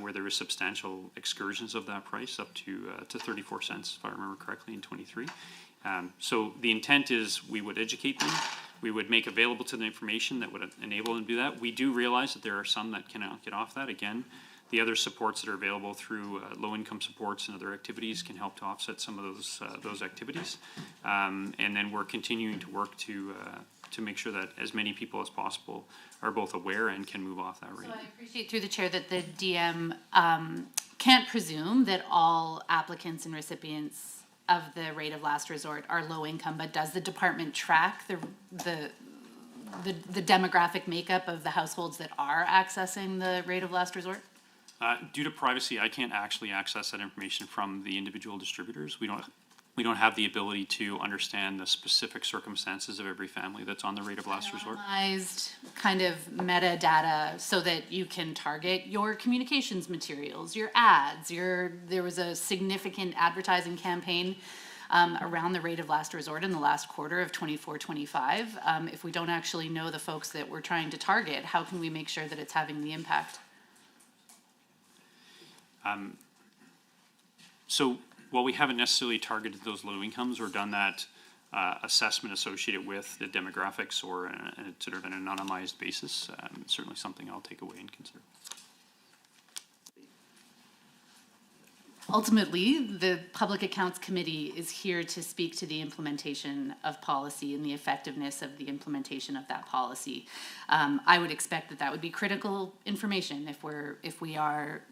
where there was substantial excursions of that price up to 34 cents, if I remember correctly, in 23. So the intent is we would educate them. We would make available to them information that would enable them to do that. We do realize that there are some that cannot get off that. Again, the other supports that are available through low-income supports and other activities can help to offset some of those activities. And then we're continuing to work to make sure that as many people as possible are both aware and can move off that rate. So I appreciate through the chair that the DM can't presume that all applicants and recipients of the rate of last resort are low income, but does the department track the demographic makeup of the households that are accessing the rate of last resort? Due to privacy, I can't actually access that information from the individual distributors. We don't have the ability to understand the specific circumstances of every family that's on the rate of last resort. Anonymized kind of metadata so that you can target your communications materials, your ads, there was a significant advertising campaign around the rate of last resort in the last quarter of 24-25. If we don't actually know the folks that we're trying to target, how can we make sure that it's having the impact? So while we haven't necessarily targeted those low incomes or done that assessment associated with the demographics or sort of an anonymized basis, it's certainly something I'll take away and consider. Ultimately, the Public Accounts Committee is here to speak to the implementation of policy and the effectiveness of the implementation of that policy. I would expect that would be critical information if we are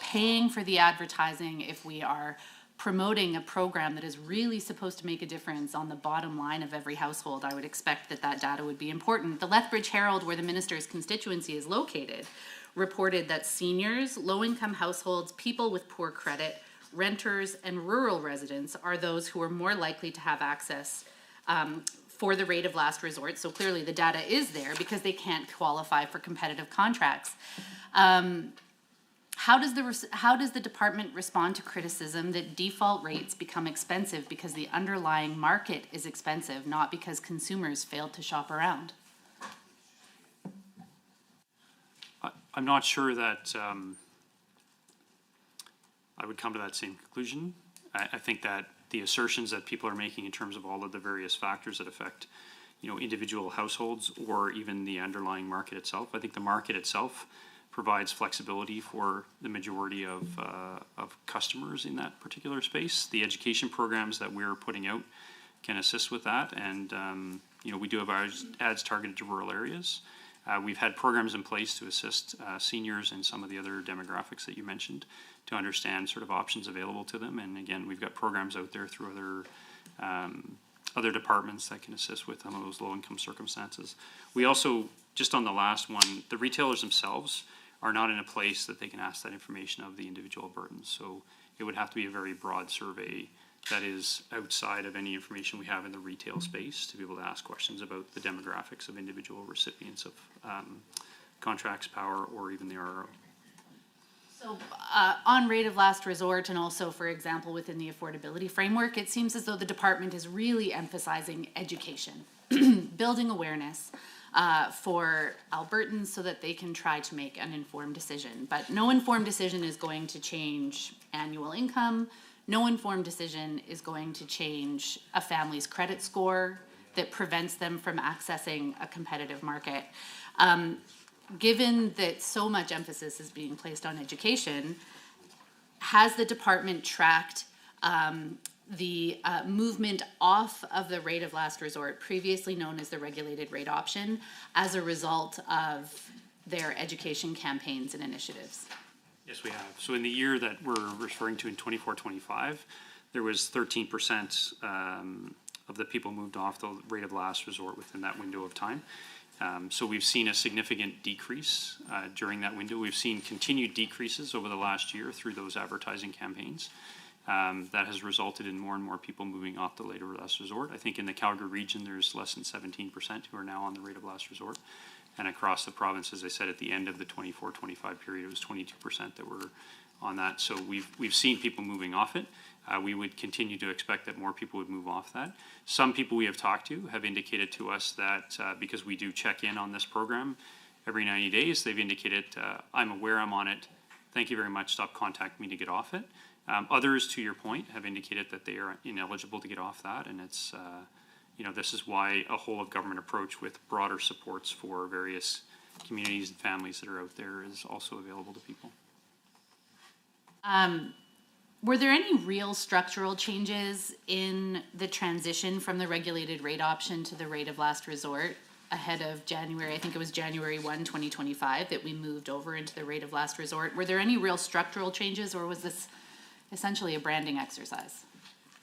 paying for the advertising, if we are promoting a program that is really supposed to make a difference on the bottom line of every household. I would expect that data would be important. The Lethbridge Herald, where the minister's constituency is located, reported that seniors, low-income households, people with poor credit, renters, and rural residents are those who are more likely to have access for the rate of last resort. So clearly the data is there because they can't qualify for competitive contracts. How does the department respond to criticism that default rates become expensive because the underlying market is expensive, not because consumers failed to shop around? I'm not sure that I would come to that same conclusion. I think that the assertions that people are making in terms of all of the various factors that affect, individual households or even the underlying market itself. I think the market itself provides flexibility for the majority of customers in that particular space. The education programs that we're putting out can assist with that, and we do have our ads targeted to rural areas. We've had programs in place to assist seniors and some of the other demographics that you mentioned to understand sort of options available to them. And again, we've got programs out there through other departments that can assist with some of those low-income circumstances. We also, just on the last one, the retailers themselves are not in a place that they can ask that information of the individual Albertans. So it would have to be a very broad survey that is outside of any information we have in the retail space to be able to ask questions about the demographics of individual recipients of contracts, power, or even the RRO. So on rate of last resort and also, for example, within the affordability framework, it seems as though the department is really emphasizing education, building awareness for Albertans so that they can try to make an informed decision. But no informed decision is going to change annual income. No informed decision is going to change a family's credit score that prevents them from accessing a competitive market. Given that so much emphasis is being placed on education, has the department tracked the movement off of the rate of last resort, previously known as the regulated rate option, as a result of their education campaigns and initiatives? Yes, we have. So in the year that we're referring to in 24-25, there was 13% of the people moved off the rate of last resort within that window of time. So we've seen a significant decrease during that window. We've seen continued decreases over the last year through those advertising campaigns. That has resulted in more and more people moving off the rate of last resort. I think in the Calgary region, there's less than 17% who are now on the rate of last resort. And across the province, as I said, at the end of the 24-25 period, it was 22% that were on that. So we've seen people moving off it. We would continue to expect that more people would move off that. Some people we have talked to have indicated to us that because we do check in on this program every 90 days, they've indicated, I'm aware I'm on it. Thank you very much. Stop contacting me to get off it. Others, to your point, have indicated that they are ineligible to get off that, and it's, this is why a whole of government approach with broader supports for various communities and families that are out there is also available to people. Were there any real structural changes in the transition from the regulated rate option to the rate of last resort ahead of January? I think it was January 1, 2025 that we moved over into the rate of last resort. Were there any real structural changes, or was this essentially a branding exercise?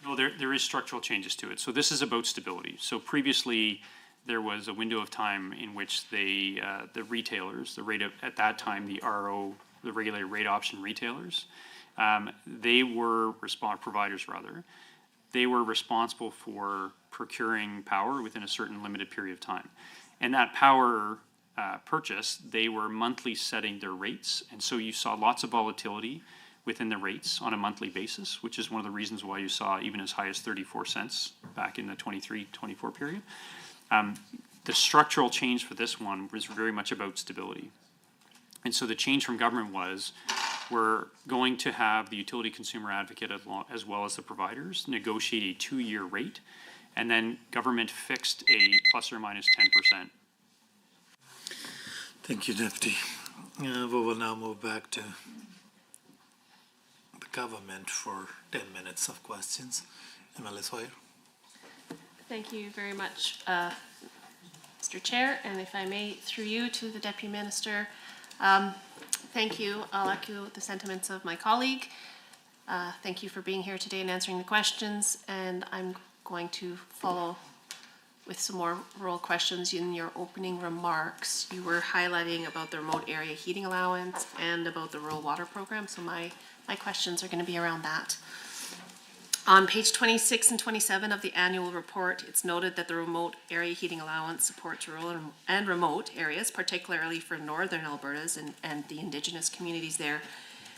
No, there is structural changes to it. So this is about stability. So previously, there was a window of time in which the retailers, at that time, the RO, the regulated rate option retailers, they were providers rather. They were responsible for procuring power within a certain limited period of time. And that power purchase, they were monthly setting their rates. And so you saw lots of volatility within the rates on a monthly basis, which is one of the reasons why you saw even as high as 34 cents back in the 23-24 period. The structural change for this one was very much about stability. And so the change from government was, we're going to have the utility consumer advocate as well as the providers negotiate a 2-year rate, and then government fixed a plus or minus 10%. Thank you, Deputy. We will now move back to the government for 10 minutes of questions. MLA Sawyer. Thank you very much, Mr. Chair, and if I may, through you to the Deputy Minister, thank you. I'll echo the sentiments of my colleague. Thank you for being here today and answering the questions, and I'm going to follow with some more rural questions. In your opening remarks, you were highlighting about the remote area heating allowance and about the rural water program, so my questions are going to be around that. On page 26 and 27 of the annual report, it's noted that the remote area heating allowance supports rural and remote areas, particularly for northern Albertas and the Indigenous communities there.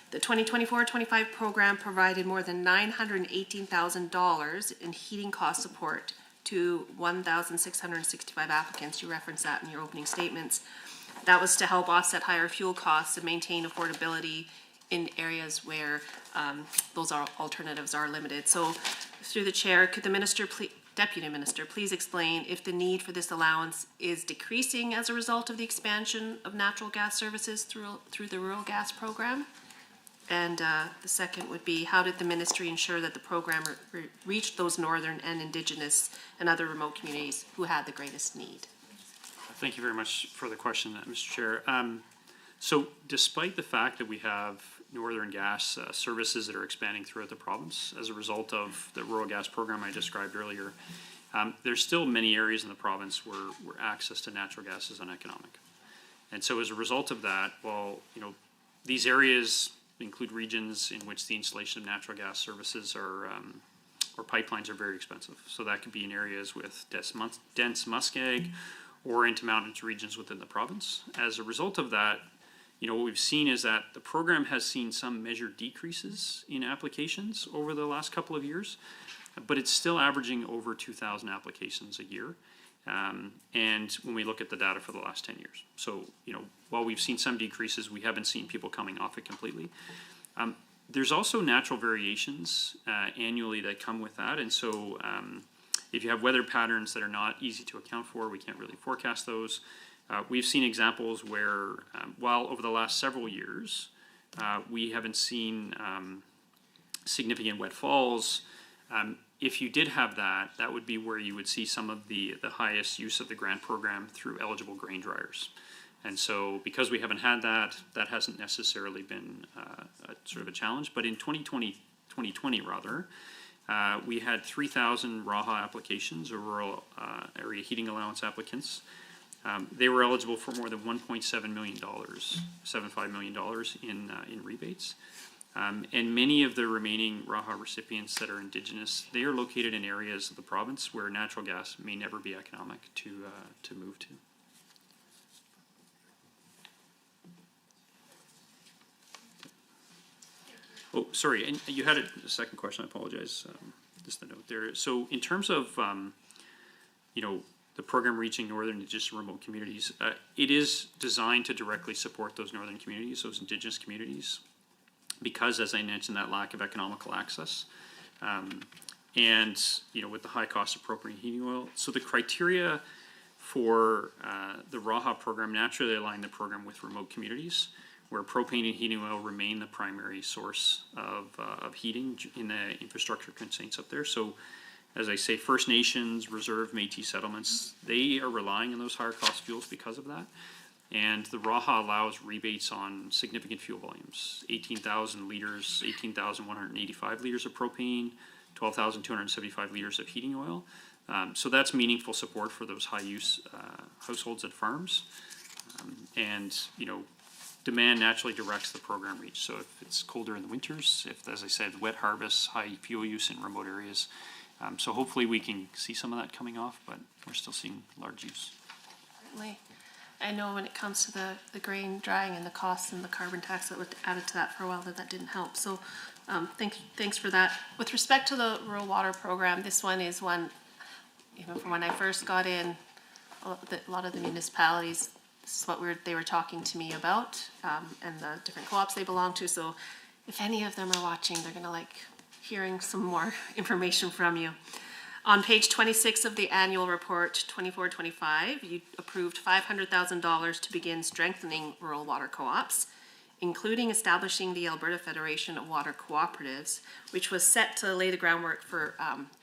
The 2024-25 program provided more than $918,000 in heating cost support to 1,665 applicants. You referenced that in your opening statements. That was to help offset higher fuel costs and maintain affordability in areas where those alternatives are limited. So through the chair, could the Deputy Minister please explain if the need for this allowance is decreasing as a result of the expansion of natural gas services through the rural gas program? And the second would be, how did the ministry ensure that the program reached those northern and Indigenous and other remote communities who had the greatest need? Thank you very much for the question, Mr. Chair. So despite the fact that we have northern gas services that are expanding throughout the province as a result of the rural gas program I described earlier, there's still many areas in the province where access to natural gas is uneconomic. And so as a result of that, these areas include regions in which the installation of natural gas services or pipelines are very expensive. So that could be in areas with dense muskeg or into mountainous regions within the province. As a result of that, what we've seen is that the program has seen some measured decreases in applications over the last couple of years, but it's still averaging over 2,000 applications a year. And when we look at the data for the last 10 years. So, while we've seen some decreases, we haven't seen people coming off it completely. There's also natural variations annually that come with that. And so if you have weather patterns that are not easy to account for, we can't really forecast those. We've seen examples where, while over the last several years, we haven't seen significant wet falls, if you did have that, that would be where you would see some of the highest use of the grant program through eligible grain dryers. And so because we haven't had that, that hasn't necessarily been sort of a challenge. But in 2020 rather, we had 3,000 RAHA applications, or rural area heating allowance applicants. They were eligible for more than $1.7 million, $75 million in rebates. And many of the remaining RAHA recipients that are Indigenous, they are located in areas of the province where natural gas may never be economic to move to. Oh, sorry, and you had a second question, I apologize, just a note there. So in terms of, you know, the program reaching northern and just remote communities, it is designed to directly support those northern communities, those Indigenous communities, because, as I mentioned, that lack of economical access, and, you know, with the high cost of propane and heating oil. So the criteria for the RAHA program naturally align the program with remote communities, where propane and heating oil remain the primary source of heating in the infrastructure constraints up there. So, as I say, First Nations, Reserve, Métis settlements, they are relying on those higher cost fuels because of that. And the RAHA allows rebates on significant fuel volumes, 18,000 liters, 18,185 liters of propane, 12,275 liters of heating oil. So that's meaningful support for those high use households and farms. And, you know, demand naturally directs the program reach. So if it's colder in the winters, if, as I said, wet harvests, high fuel use in remote areas. So hopefully we can see some of that coming off, but we're still seeing large use. Certainly. I know when it comes to the grain drying and the costs and the carbon tax that was added to that for a while, that didn't help. So thanks for that. With respect to the rural water program, this one is one, you know, from when I first got in, a lot of the municipalities, this is what they were talking to me about, and the different co-ops they belong to. So if any of them are watching, they're gonna like hearing some more information from you. On page 26 of the annual report, 24-25, you approved $500,000 to begin strengthening rural water co-ops, including establishing the Alberta Federation of Water Cooperatives, which was set to lay the groundwork for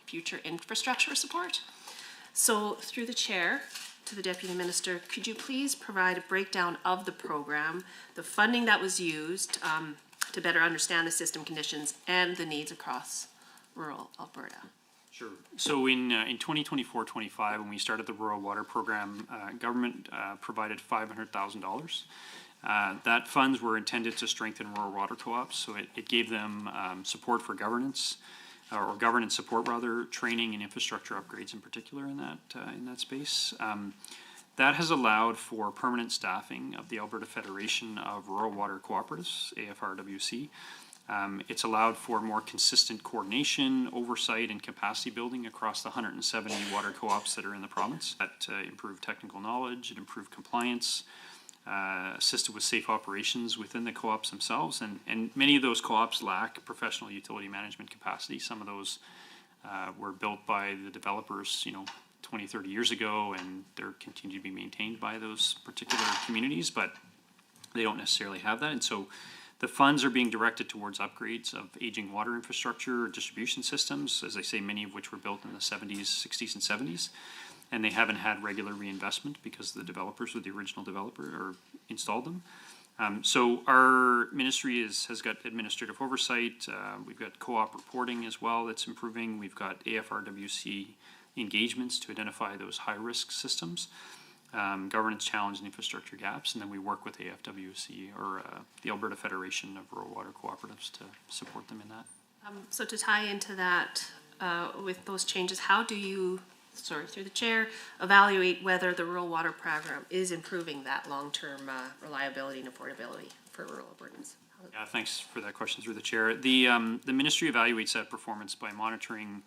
future infrastructure support. So through the chair to the Deputy Minister, could you please provide a breakdown of the program, the funding that was used to better understand the system conditions and the needs across rural Alberta? Sure. So in 2024-25, when we started the rural water program, government provided $500,000. That funds were intended to strengthen rural water co-ops, so it gave them support for governance, or governance support rather, training and infrastructure upgrades in particular in that space. That has allowed for permanent staffing of the Alberta Federation of Rural Water Cooperatives, AFRWC. It's allowed for more consistent coordination, oversight, and capacity building across the 170 water co-ops that are in the province. That improved technical knowledge, it improved compliance, assisted with safe operations within the co-ops themselves, and many of those co-ops lack professional utility management capacity. Some of those were built by the developers, you know, 20, 30 years ago, and they're continue to be maintained by those particular communities, but they don't necessarily have that. And so the funds are being directed towards upgrades of aging water infrastructure, distribution systems, as I say, many of which were built in the 70s, 60s, and 70s. And they haven't had regular reinvestment because the developers were the original developer or installed them. So our ministry has got administrative oversight. We've got co-op reporting as well that's improving. We've got AFRWC engagements to identify those high-risk systems, governance challenge and infrastructure gaps, and then we work with AFWC or the Alberta Federation of Rural Water Cooperatives to support them in that. So to tie into that, with those changes, how do you, through the chair, evaluate whether the rural water program is improving that long-term reliability and affordability for rural Albertans? Yeah, thanks for that question through the chair. The ministry evaluates that performance by monitoring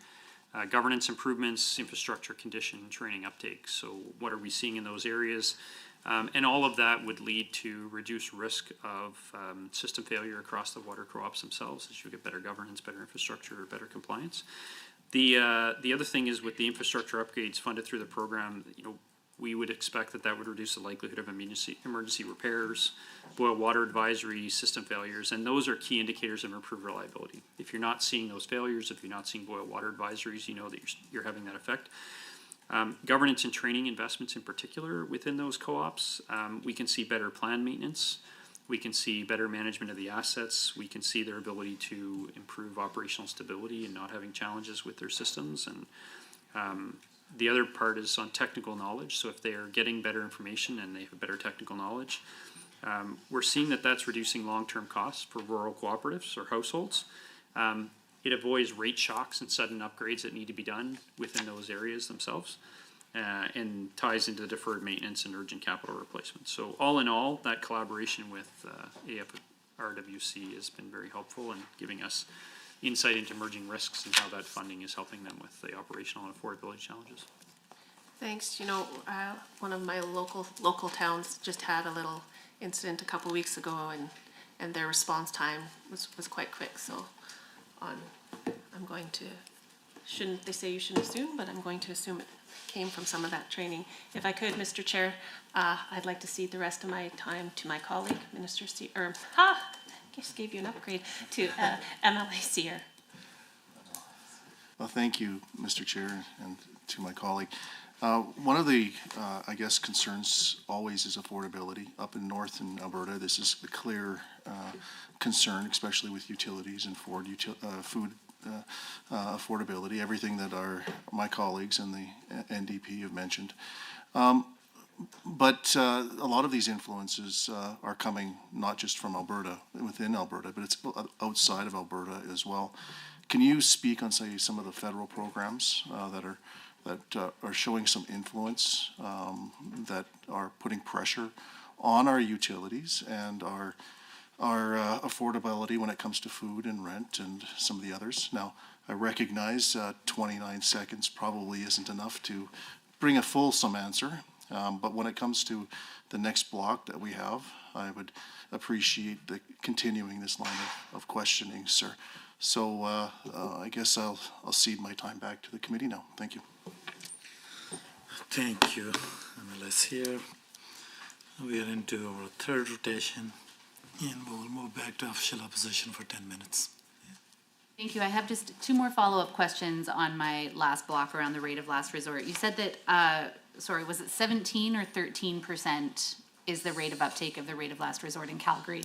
governance improvements, infrastructure condition, training uptake. So what are we seeing in those areas? And all of that would lead to reduced risk of system failure across the water co-ops themselves as you get better governance, better infrastructure, better compliance. The other thing is with the infrastructure upgrades funded through the program, you know, we would expect that would reduce the likelihood of emergency repairs, boil water advisory, system failures, and those are key indicators of improved reliability. If you're not seeing those failures, if you're not seeing boil water advisories, you know that you're having that effect. Governance and training investments in particular within those co-ops, we can see better plan maintenance, we can see better management of the assets, we can see their ability to improve operational stability and not having challenges with their systems. And the other part is on technical knowledge. So if they are getting better information and they have better technical knowledge, We're seeing that that's reducing long-term costs for rural cooperatives or households. It avoids rate shocks and sudden upgrades that need to be done within those areas themselves, and ties into deferred maintenance and urgent capital replacement. So all in all, that collaboration with AFRWC has been very helpful in giving us insight into emerging risks and how that funding is helping them with the operational and affordability challenges. Thanks. You know, one of my local towns just had a little incident a couple weeks ago, and their response time was quite quick. So, I'm going to, they say you shouldn't assume, but I'm going to assume it came from some of that training. If I could, Mr. Chair, I'd like to cede the rest of my time to my colleague, Minister just gave you an upgrade, to MLA Sear. Well, thank you, Mr. Chair, and to my colleague. One of the, I guess, concerns always is affordability. Up in north in Alberta, this is a clear concern, especially with utilities and food affordability, everything that my colleagues and the NDP have mentioned. But a lot of these influences are coming not just from Alberta, within Alberta, but it's outside of Alberta as well. Can you speak on, say, some of the federal programs that are showing some influence, that are putting pressure on our utilities and our affordability when it comes to food and rent and some of the others? Now, I recognize 29 seconds probably isn't enough to bring a fulsome answer, but when it comes to the next block that we have, I would appreciate continuing this line of questioning, sir. So I guess I'll cede my time back to the committee now. Thank you. Thank you, MLS here. We are into our third rotation, and we'll move back to official opposition for 10 minutes. Thank you. I have just two more follow-up questions on my last block around the rate of last resort. You said that, was it 17 or 13% is the rate of uptake of the rate of last resort in Calgary?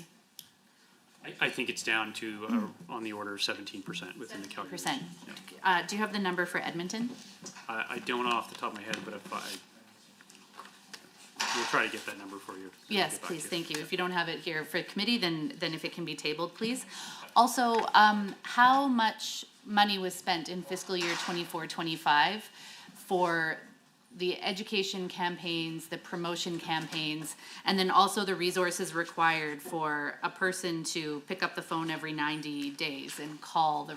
I think it's down to on the order of 17% within the calculation. Yeah. Do you have the number for Edmonton? I don't off the top of my head, but we'll try to get that number for you. Yes, please, thank you. If you don't have it here for committee, then if it can be tabled, please. Also, how much money was spent in fiscal year 24-25 for the education campaigns, the promotion campaigns, and then also the resources required for a person to pick up the phone every 90 days and call the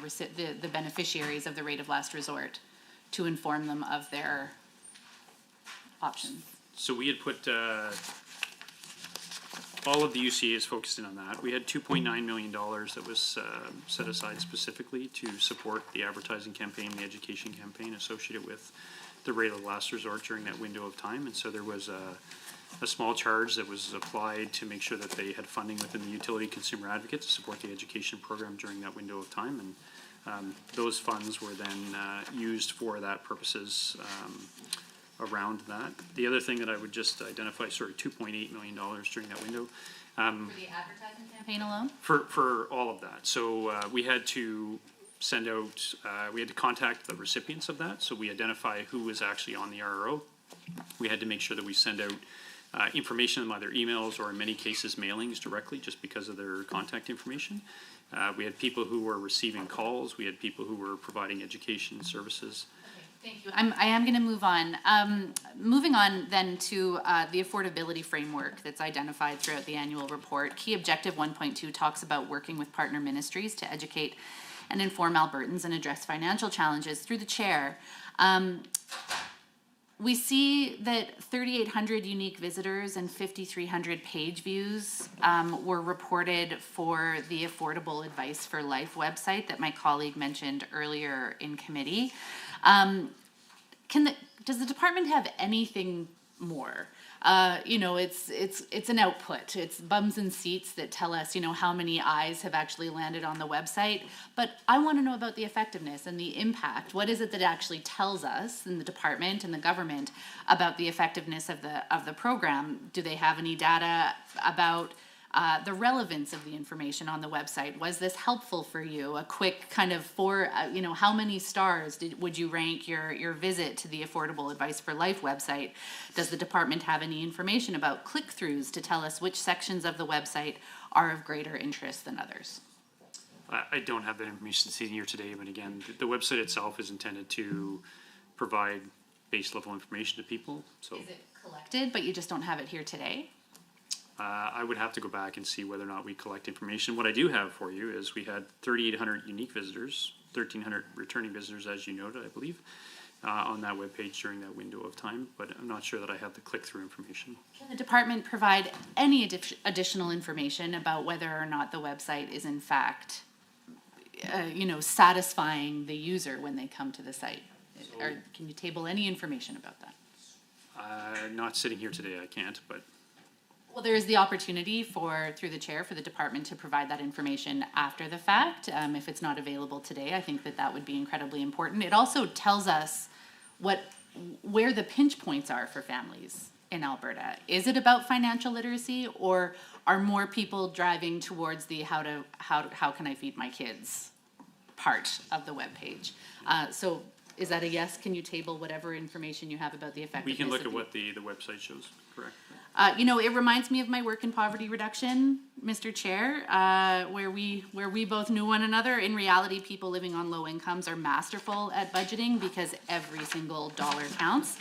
beneficiaries of the rate of last resort to inform them of their options? So we had put all of the UCAs focused in on that. We had $2.9 million that was set aside specifically to support the advertising campaign, the education campaign associated with the rate of last resort during that window of time. And so there was a small charge that was applied to make sure that they had funding within the utility consumer advocate to support the education program during that window of time. And those funds were then used for that purposes around that. The other thing that I would just identify, $2.8 million during that window. For the advertising campaign alone? For all of that. So we had to send out, we had to contact the recipients of that, so we identify who was actually on the RRO. We had to make sure that we send out information on either emails or in many cases mailings directly just because of their contact information. We had people who were receiving calls, we had people who were providing education services. Thank you. I am going to move on. Moving on then to the affordability framework that's identified throughout the annual report. Key Objective 1.2 talks about working with partner ministries to educate and inform Albertans and address financial challenges through the chair. We see that 3,800 unique visitors and 5,300 page views were reported for the Affordable Advice for Life website that my colleague mentioned earlier in committee. Does the department have anything more? It's an output. It's bums and seats that tell us, how many eyes have actually landed on the website. But I want to know about the effectiveness and the impact. What is it that actually tells us in the department and the government about the effectiveness of the program? Do they have any data about the relevance of the information on the website. Was this helpful for you? A quick kind of how many stars would you rank your visit to the Affordable Advice for Life website? Does the department have any information about click-throughs to tell us which sections of the website are of greater interest than others? I don't have that information sitting here today, but again, the website itself is intended to provide base level information to people, so. Is it collected, but you just don't have it here today? I would have to go back and see whether or not we collect information. What I do have for you is we had 3,800 unique visitors, 1,300 returning visitors, as you noted, I believe, on that webpage during that window of time, but I'm not sure that I have the click-through information. Can the department provide any additional information about whether or not the website is in fact satisfying the user when they come to the site? Or can you table any information about that? Not sitting here today, I can't, but. Well, there is the opportunity through the chair, for the department to provide that information after the fact. If it's not available today, I think that would be incredibly important. It also tells us where the pinch points are for families in Alberta. Is it about financial literacy, or are more people driving towards the how can I feed my kids part of the webpage? So is that a yes? Can you table whatever information you have about the effectiveness? We can look at what the website shows, correct? It reminds me of my work in poverty reduction, Mr. Chair, where we both knew one another. In reality, people living on low incomes are masterful at budgeting because every single dollar counts.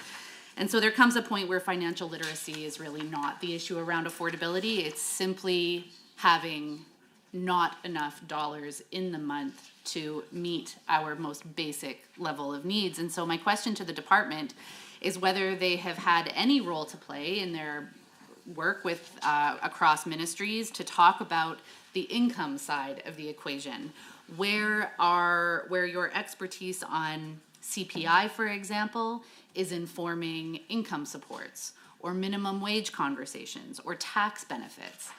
And so there comes a point where financial literacy is really not the issue around affordability. It's simply having not enough dollars in the month to meet our most basic level of needs. And so my question to the department is whether they have had any role to play in their work with across ministries to talk about the income side of the equation. Where your expertise on CPI, for example, is informing income supports or minimum wage conversations or tax benefits.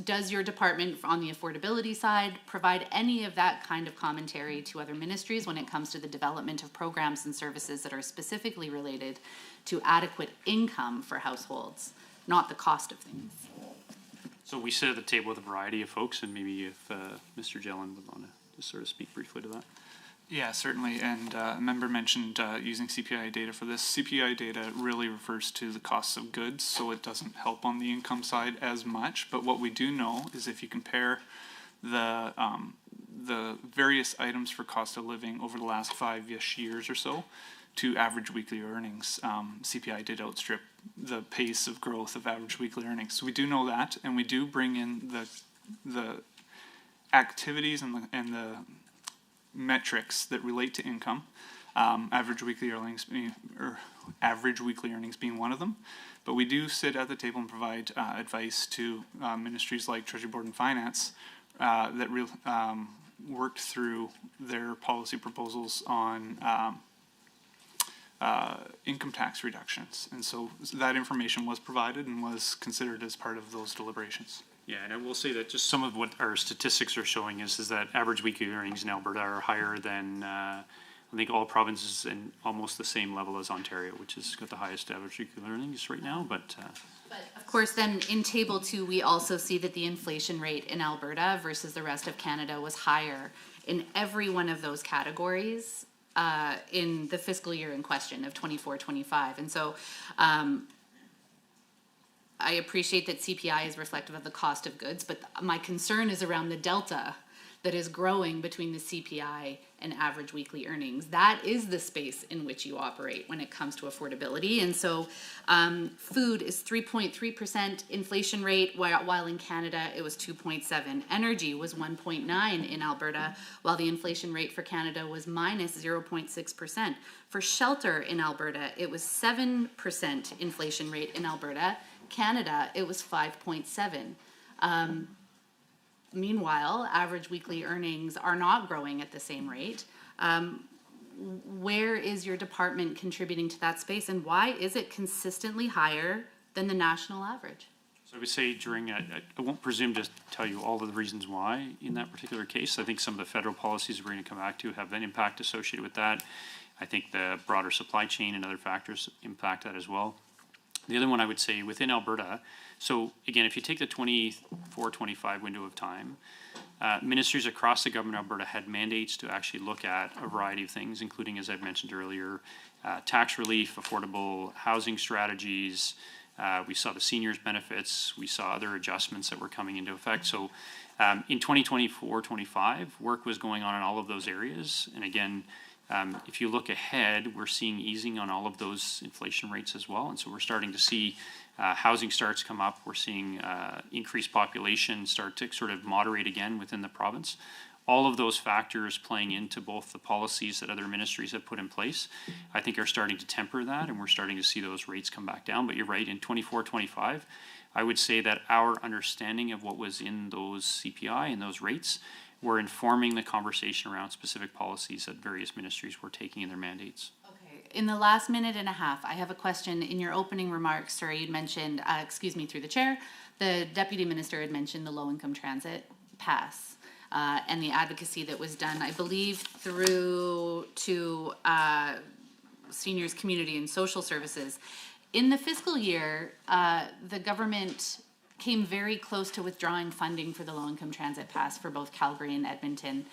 Does your department on the affordability side provide any of that kind of commentary to other ministries when it comes to the development of programs and services that are specifically related to adequate income for households, not the cost of things? So we sit at the table with a variety of folks, and maybe if Mr. Jelen would want to just sort of speak briefly to that. Yeah, certainly, and a member mentioned using CPI data for this. CPI data really refers to the costs of goods, so it doesn't help on the income side as much, but what we do know is if you compare the various items for cost of living over the last 5-ish years or so to average weekly earnings, CPI did outstrip the pace of growth of average weekly earnings. So we do know that, and we do bring in the activities and the metrics that relate to income, average weekly earnings being one of them. But we do sit at the table and provide advice to ministries like Treasury Board and Finance that worked through their policy proposals on income tax reductions. And so that information was provided and was considered as part of those deliberations. Yeah, and I will say that just some of what our statistics are showing is that average weekly earnings in Alberta are higher than I think all provinces and almost the same level as Ontario, which has got the highest average weekly earnings right now. But of course, then in Table 2, we also see that the inflation rate in Alberta versus the rest of Canada was higher in every one of those categories in the fiscal year in question of 24-25. And so I appreciate that CPI is reflective of the cost of goods, but my concern is around the delta that is growing between the CPI and average weekly earnings. That is the space in which you operate when it comes to affordability. And so food is 3.3% inflation rate, while in Canada it was 2.7. Energy was 1.9 in Alberta, while the inflation rate for Canada was minus 0.6%. For shelter in Alberta, it was 7% inflation rate in Alberta. Canada, it was 5.7. Meanwhile, average weekly earnings are not growing at the same rate. Where is your department contributing to that space, and why is it consistently higher than the national average? So I would say I won't presume to tell you all of the reasons why in that particular case. I think some of the federal policies we're going to come back to have an impact associated with that. I think the broader supply chain and other factors impact that as well. The other one I would say within Alberta, so again, if you take the 24-25 window of time, ministries across the government of Alberta had mandates to actually look at a variety of things, including, as I've mentioned earlier, tax relief, affordable housing strategies. We saw the seniors benefits. We saw other adjustments that were coming into effect. So in 2024-25, work was going on in all of those areas. And again, if you look ahead, we're seeing easing on all of those inflation rates as well. And so we're starting to see housing starts come up. We're seeing increased population start to sort of moderate again within the province. All of those factors playing into both the policies that other ministries have put in place, I think are starting to temper that, and we're starting to see those rates come back down. But you're right, in 24-25, I would say that our understanding of what was in those CPI and those rates were informing the conversation around specific policies that various ministries were taking in their mandates. In the last minute and a half, I have a question. In your opening remarks, sir, you'd mentioned, excuse me, through the chair, the deputy minister had mentioned the low-income transit pass and the advocacy that was done, I believe, through to seniors, community, and social services. In the fiscal year, the government came very close to withdrawing funding for the low-income transit pass for both Calgary and Edmonton.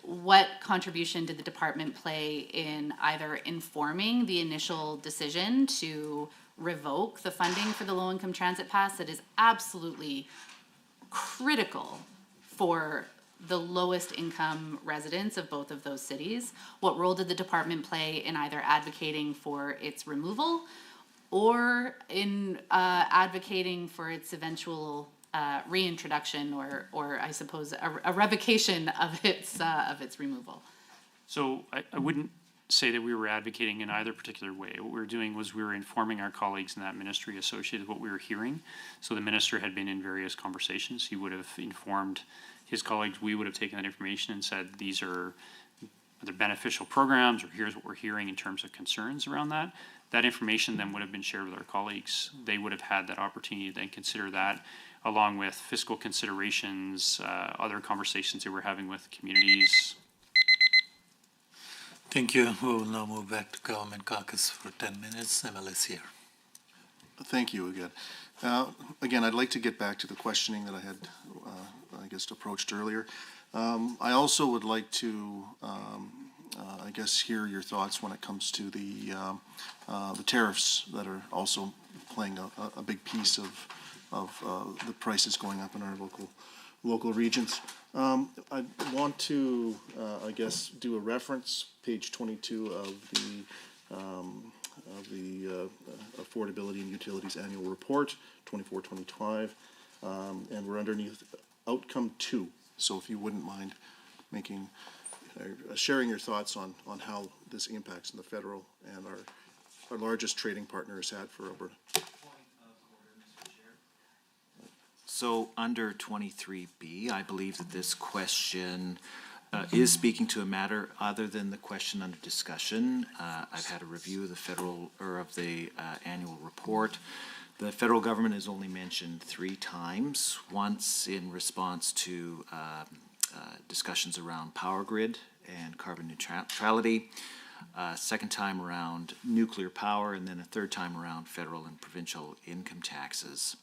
What contribution did the department play in either informing the initial decision to revoke the funding for the low-income transit pass that is absolutely critical for the lowest income residents of both of those cities? What role did the department play in either advocating for its removal or in advocating for its eventual reintroduction or I suppose a revocation of its removal? So I wouldn't say that we were advocating in either particular way. What we were doing was we were informing our colleagues in that ministry associated with what we were hearing. So the minister had been in various conversations. He would have informed his colleagues. We would have taken that information and said, these are other beneficial programs, or here's what we're hearing in terms of concerns around that. That information then would have been shared with our colleagues. They would have had that opportunity to then consider that, along with fiscal considerations, other conversations they were having with communities. Thank you. We will now move back to Government Caucus for 10 minutes. MLS here. Thank you again. Again, I'd like to get back to the questioning that I had, I guess, approached earlier. I also would like to, I guess, hear your thoughts when it comes to the tariffs that are also playing a big piece of the prices going up in our local regions. I want to, I guess, do a reference, page 22 of the Affordability and Utilities Annual Report, 24-25, and we're underneath Outcome 2. So if you wouldn't mind making, sharing your thoughts on how this impacts in the federal and our largest trading partner has had for Alberta. So under 23B, I believe that this question is speaking to a matter other than the question under discussion. I've had a review of the federal or of the annual report. The federal government is only mentioned 3 times, once in response to discussions around power grid and carbon neutrality, second time around nuclear power, and then a third time around federal and provincial income taxes.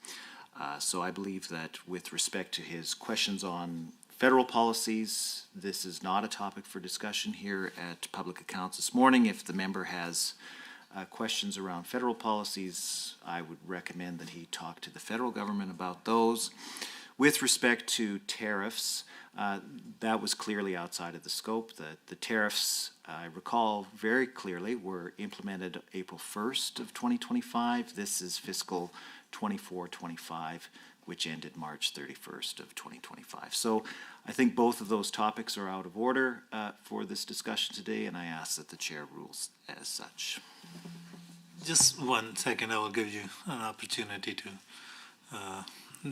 So I believe that with respect to his questions on federal policies, this is not a topic for discussion here at Public Accounts this morning. If the member has questions around federal policies, I would recommend that he talk to the federal government about those. With respect to tariffs, that was clearly outside of the scope. The tariffs, I recall very clearly, were implemented April 1st of 2025. This is fiscal 24-25, which ended March 31st of 2025. So I think both of those topics are out of order for this discussion today, and I ask that the chair rules as such. Just 1 second, I will give you an opportunity to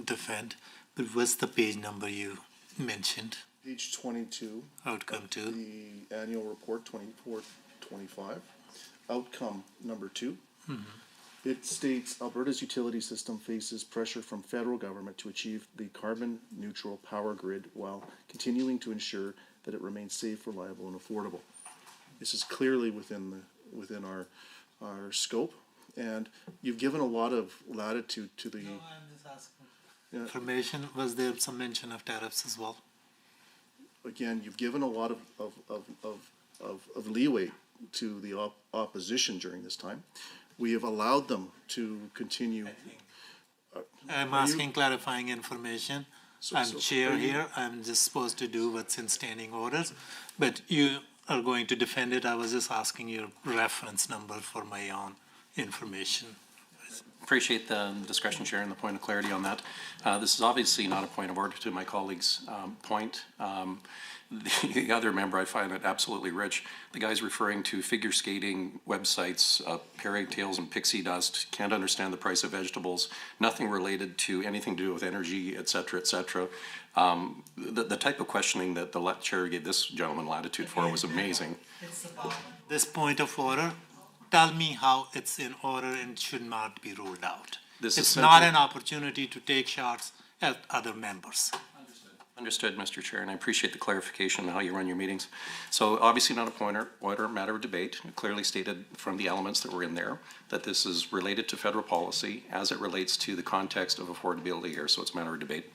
defend. But what's the page number you mentioned? Page 22. Outcome 2. The annual report, 24-25. Outcome number 2. Mm-hmm. It states Alberta's utility system faces pressure from federal government to achieve the carbon neutral power grid while continuing to ensure that it remains safe, reliable, and affordable. This is clearly within our scope. And you've given a lot of latitude to the. No, I'm just asking. Yeah. Information, was there some mention of tariffs as well? Again, you've given a lot of leeway to the opposition during this time. We have allowed them to continue. I'm asking clarifying information. I'm chair here. I'm just supposed to do what's in standing orders, but you are going to defend it. I was just asking your reference number for my own information. Appreciate the discussion, Chair, and the point of clarity on that. This is obviously not a point of order to my colleague's point. The other member, I find it absolutely rich. The guy's referring to figure skating websites, Perry Tails and Pixie Dust, can't understand the price of vegetables, nothing related to anything to do with energy, et cetera, et cetera. The type of questioning that the chair gave this gentleman latitude for was amazing. It's about this point of order. Tell me how it's in order and should not be ruled out. It's not an opportunity to take shots at other members. Understood, Mr. Chair, and I appreciate the clarification on how you run your meetings. So obviously not a point or order, matter of debate. It clearly stated from the elements that were in there that this is related to federal policy as it relates to the context of affordability here, so it's a matter of debate.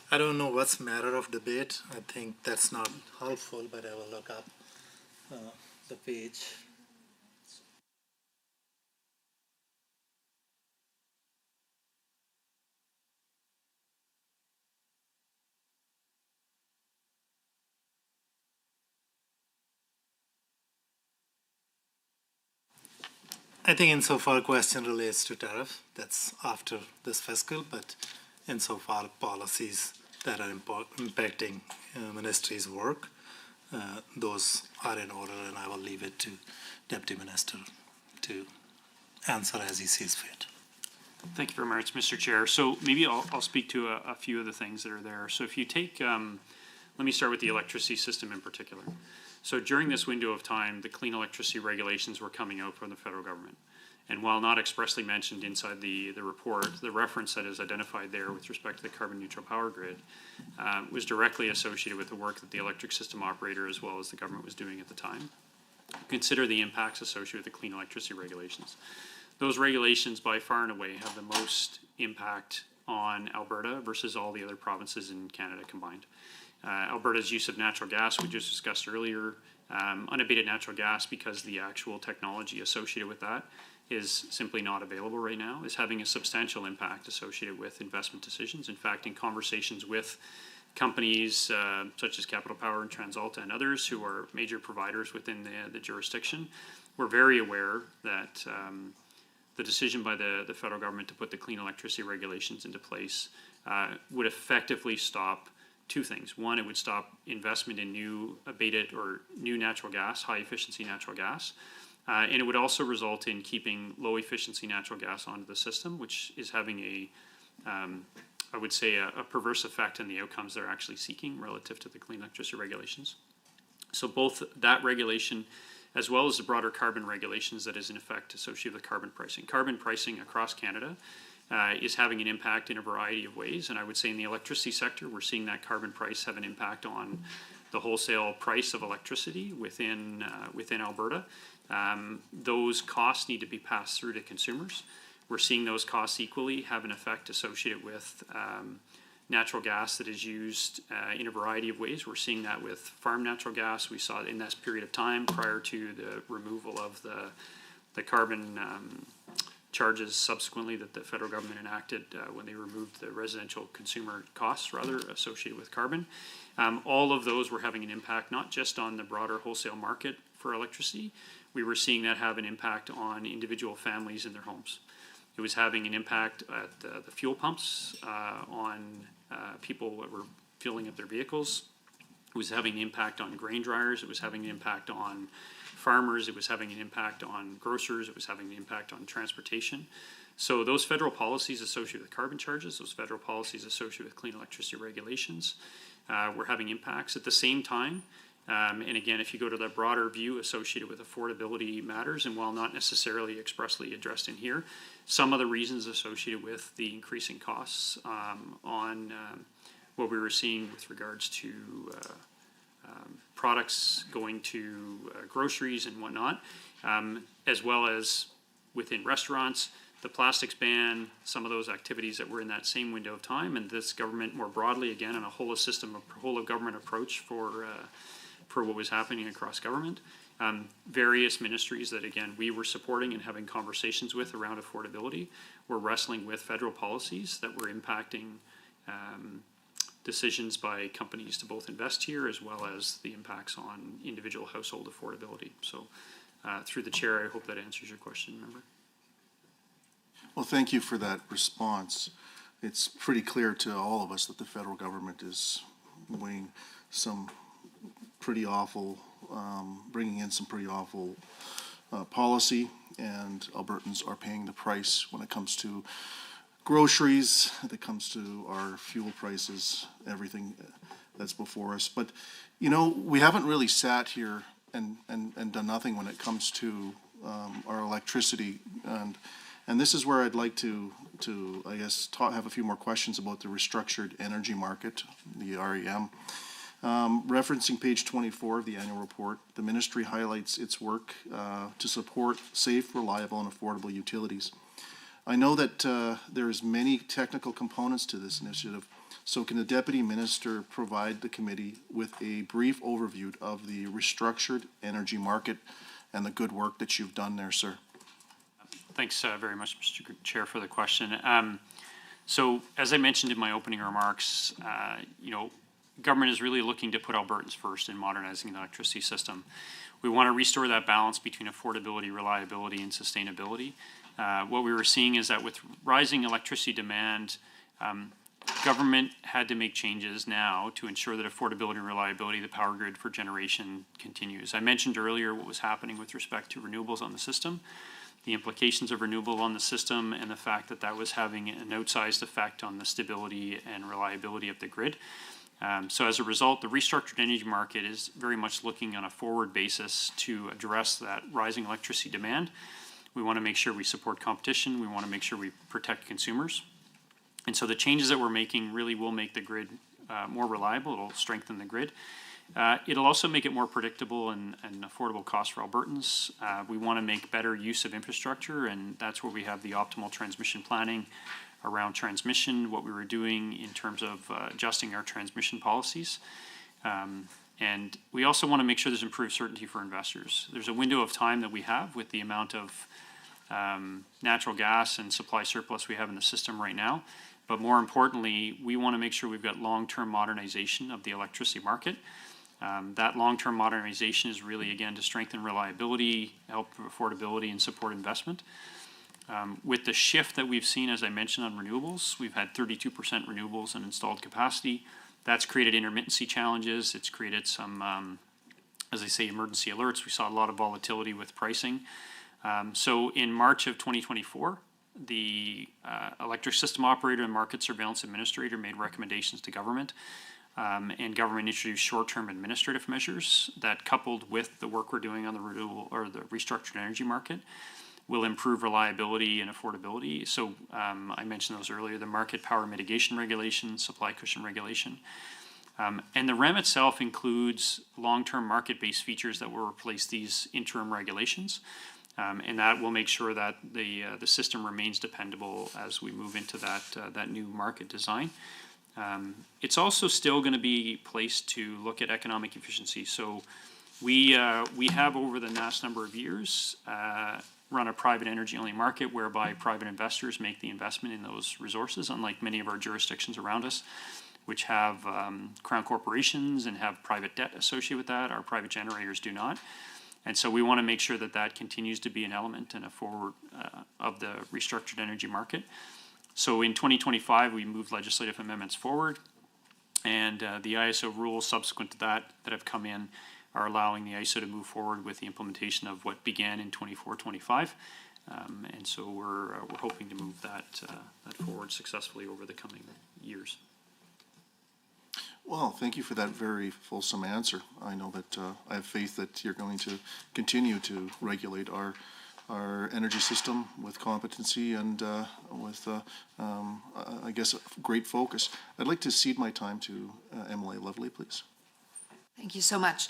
I don't know what's matter of debate. I think that's not helpful, but I will look up the page. I think insofar question relates to tariff, that's after this fiscal, but insofar policies that are impacting ministry's work, those are in order, and I will leave it to Deputy Minister to answer as he sees fit. Thank you very much, Mr. Chair. So maybe I'll speak to a few of the things that are there. So if you take, let me start with the electricity system in particular. So during this window of time, the clean electricity regulations were coming out from the federal government. And while not expressly mentioned inside the report, the reference that is identified there with respect to the carbon neutral power grid was directly associated with the work that the electric system operator as well as the government was doing at the time. Consider the impacts associated with the clean electricity regulations. Those regulations by far and away have the most impact on Alberta versus all the other provinces in Canada combined. Alberta's use of natural gas, we just discussed earlier, unabated natural gas, because the actual technology associated with that is simply not available right now, is having a substantial impact associated with investment decisions. In fact, in conversations with companies such as Capital Power and TransAlta and others who are major providers within the jurisdiction, we're very aware that the decision by the federal government to put the clean electricity regulations into place would effectively stop two things. One, it would stop investment in new abated or new natural gas, high efficiency natural gas. And it would also result in keeping low efficiency natural gas onto the system, which is having I would say a perverse effect on the outcomes they're actually seeking relative to the clean electricity regulations. So both that regulation as well as the broader carbon regulations that is in effect associated with carbon pricing. Carbon pricing across Canada is having an impact in a variety of ways. And I would say in the electricity sector, we're seeing that carbon price have an impact on the wholesale price of electricity within Alberta. Those costs need to be passed through to consumers. We're seeing those costs equally have an effect associated with natural gas that is used in a variety of ways. We're seeing that with farm natural gas. We saw it in this period of time prior to the removal of the carbon charges subsequently that the federal government enacted when they removed the residential consumer costs rather associated with carbon. All of those were having an impact not just on the broader wholesale market for electricity. We were seeing that have an impact on individual families in their homes. It was having an impact at the fuel pumps on people that were fueling up their vehicles. It was having an impact on grain dryers. It was having an impact on farmers. It was having an impact on grocers. It was having an impact on transportation. So those federal policies associated with carbon charges, those federal policies associated with clean electricity regulations were having impacts. At the same time, and again, if you go to the broader view associated with affordability matters, and while not necessarily expressly addressed in here, some of the reasons associated with the increasing costs on what we were seeing with regards to products going to groceries and whatnot, as well as within restaurants, the plastics ban, some of those activities that were in that same window of time, and this government more broadly, again, on a whole of government approach for what was happening across government. Various ministries that, again, we were supporting and having conversations with around affordability were wrestling with federal policies that were impacting decisions by companies to both invest here as well as the impacts on individual household affordability. So through the chair, I hope that answers your question, member. Well, thank you for that response. It's pretty clear to all of us that the federal government is weighing some pretty awful, bringing in some pretty awful policy, and Albertans are paying the price when it comes to groceries, when it comes to our fuel prices, everything that's before us. But, you know, we haven't really sat here and done nothing when it comes to our electricity, and this is where I'd like to I guess, have a few more questions about the restructured energy market, the REM. Referencing page 24 of the annual report, the ministry highlights its work to support safe, reliable, and affordable utilities. I know that there's many technical components to this initiative, so can the Deputy Minister provide the committee with a brief overview of the restructured energy market and the good work that you've done there, sir? Thanks very much, Mr. Chair, for the question. So as I mentioned in my opening remarks, you know, government is really looking to put Albertans first in modernizing the electricity system. We want to restore that balance between affordability, reliability, and sustainability. What we were seeing is that with rising electricity demand, government had to make changes now to ensure that affordability and reliability of the power grid for generation continues. I mentioned earlier what was happening with respect to renewables on the system, the implications of renewable on the system, and the fact that that was having an outsized effect on the stability and reliability of the grid. So as a result, the restructured energy market is very much looking on a forward basis to address that rising electricity demand. We want to make sure we support competition. We want to make sure we protect consumers. And so the changes that we're making really will make the grid more reliable. It'll strengthen the grid. It'll also make it more predictable and affordable cost for Albertans. We want to make better use of infrastructure, and that's where we have the optimal transmission planning around transmission, what we were doing in terms of adjusting our transmission policies. And we also want to make sure there's improved certainty for investors. There's a window of time that we have with the amount of natural gas and supply surplus we have in the system right now. But more importantly, we want to make sure we've got long-term modernization of the electricity market. That long-term modernization is really, again, to strengthen reliability, help affordability, and support investment. With the shift that we've seen, as I mentioned, on renewables, we've had 32% renewables in installed capacity. That's created intermittency challenges. It's created some, as I say, emergency alerts. We saw a lot of volatility with pricing. So in March of 2024, the electric system operator and market surveillance administrator made recommendations to government, and government introduced short-term administrative measures that, coupled with the work we're doing on the renewable or the restructured energy market, will improve reliability and affordability. So I mentioned those earlier, the market power mitigation regulation, supply cushion regulation. And the REM itself includes long-term market-based features that will replace these interim regulations. And that will make sure that the system remains dependable as we move into that new market design. It's also still going to be placed to look at economic efficiency. So we have, over the last number of years, run a private energy-only market whereby private investors make the investment in those resources, unlike many of our jurisdictions around us, which have crown corporations and have private debt associated with that. Our private generators do not. And so we want to make sure that that continues to be an element and a forward of the restructured energy market. So in 2025, we moved legislative amendments forward, and the ISO rules subsequent to that have come in are allowing the ISO to move forward with the implementation of what began in 24-25. And so we're hoping to move that forward successfully over the coming years. Well, thank you for that very fulsome answer. I know that I have faith that you're going to continue to regulate our our energy system with competency and with, I guess, great focus. I'd like to cede my time to Emily Lovely, please. Thank you so much.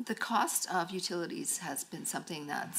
The cost of utilities has been something that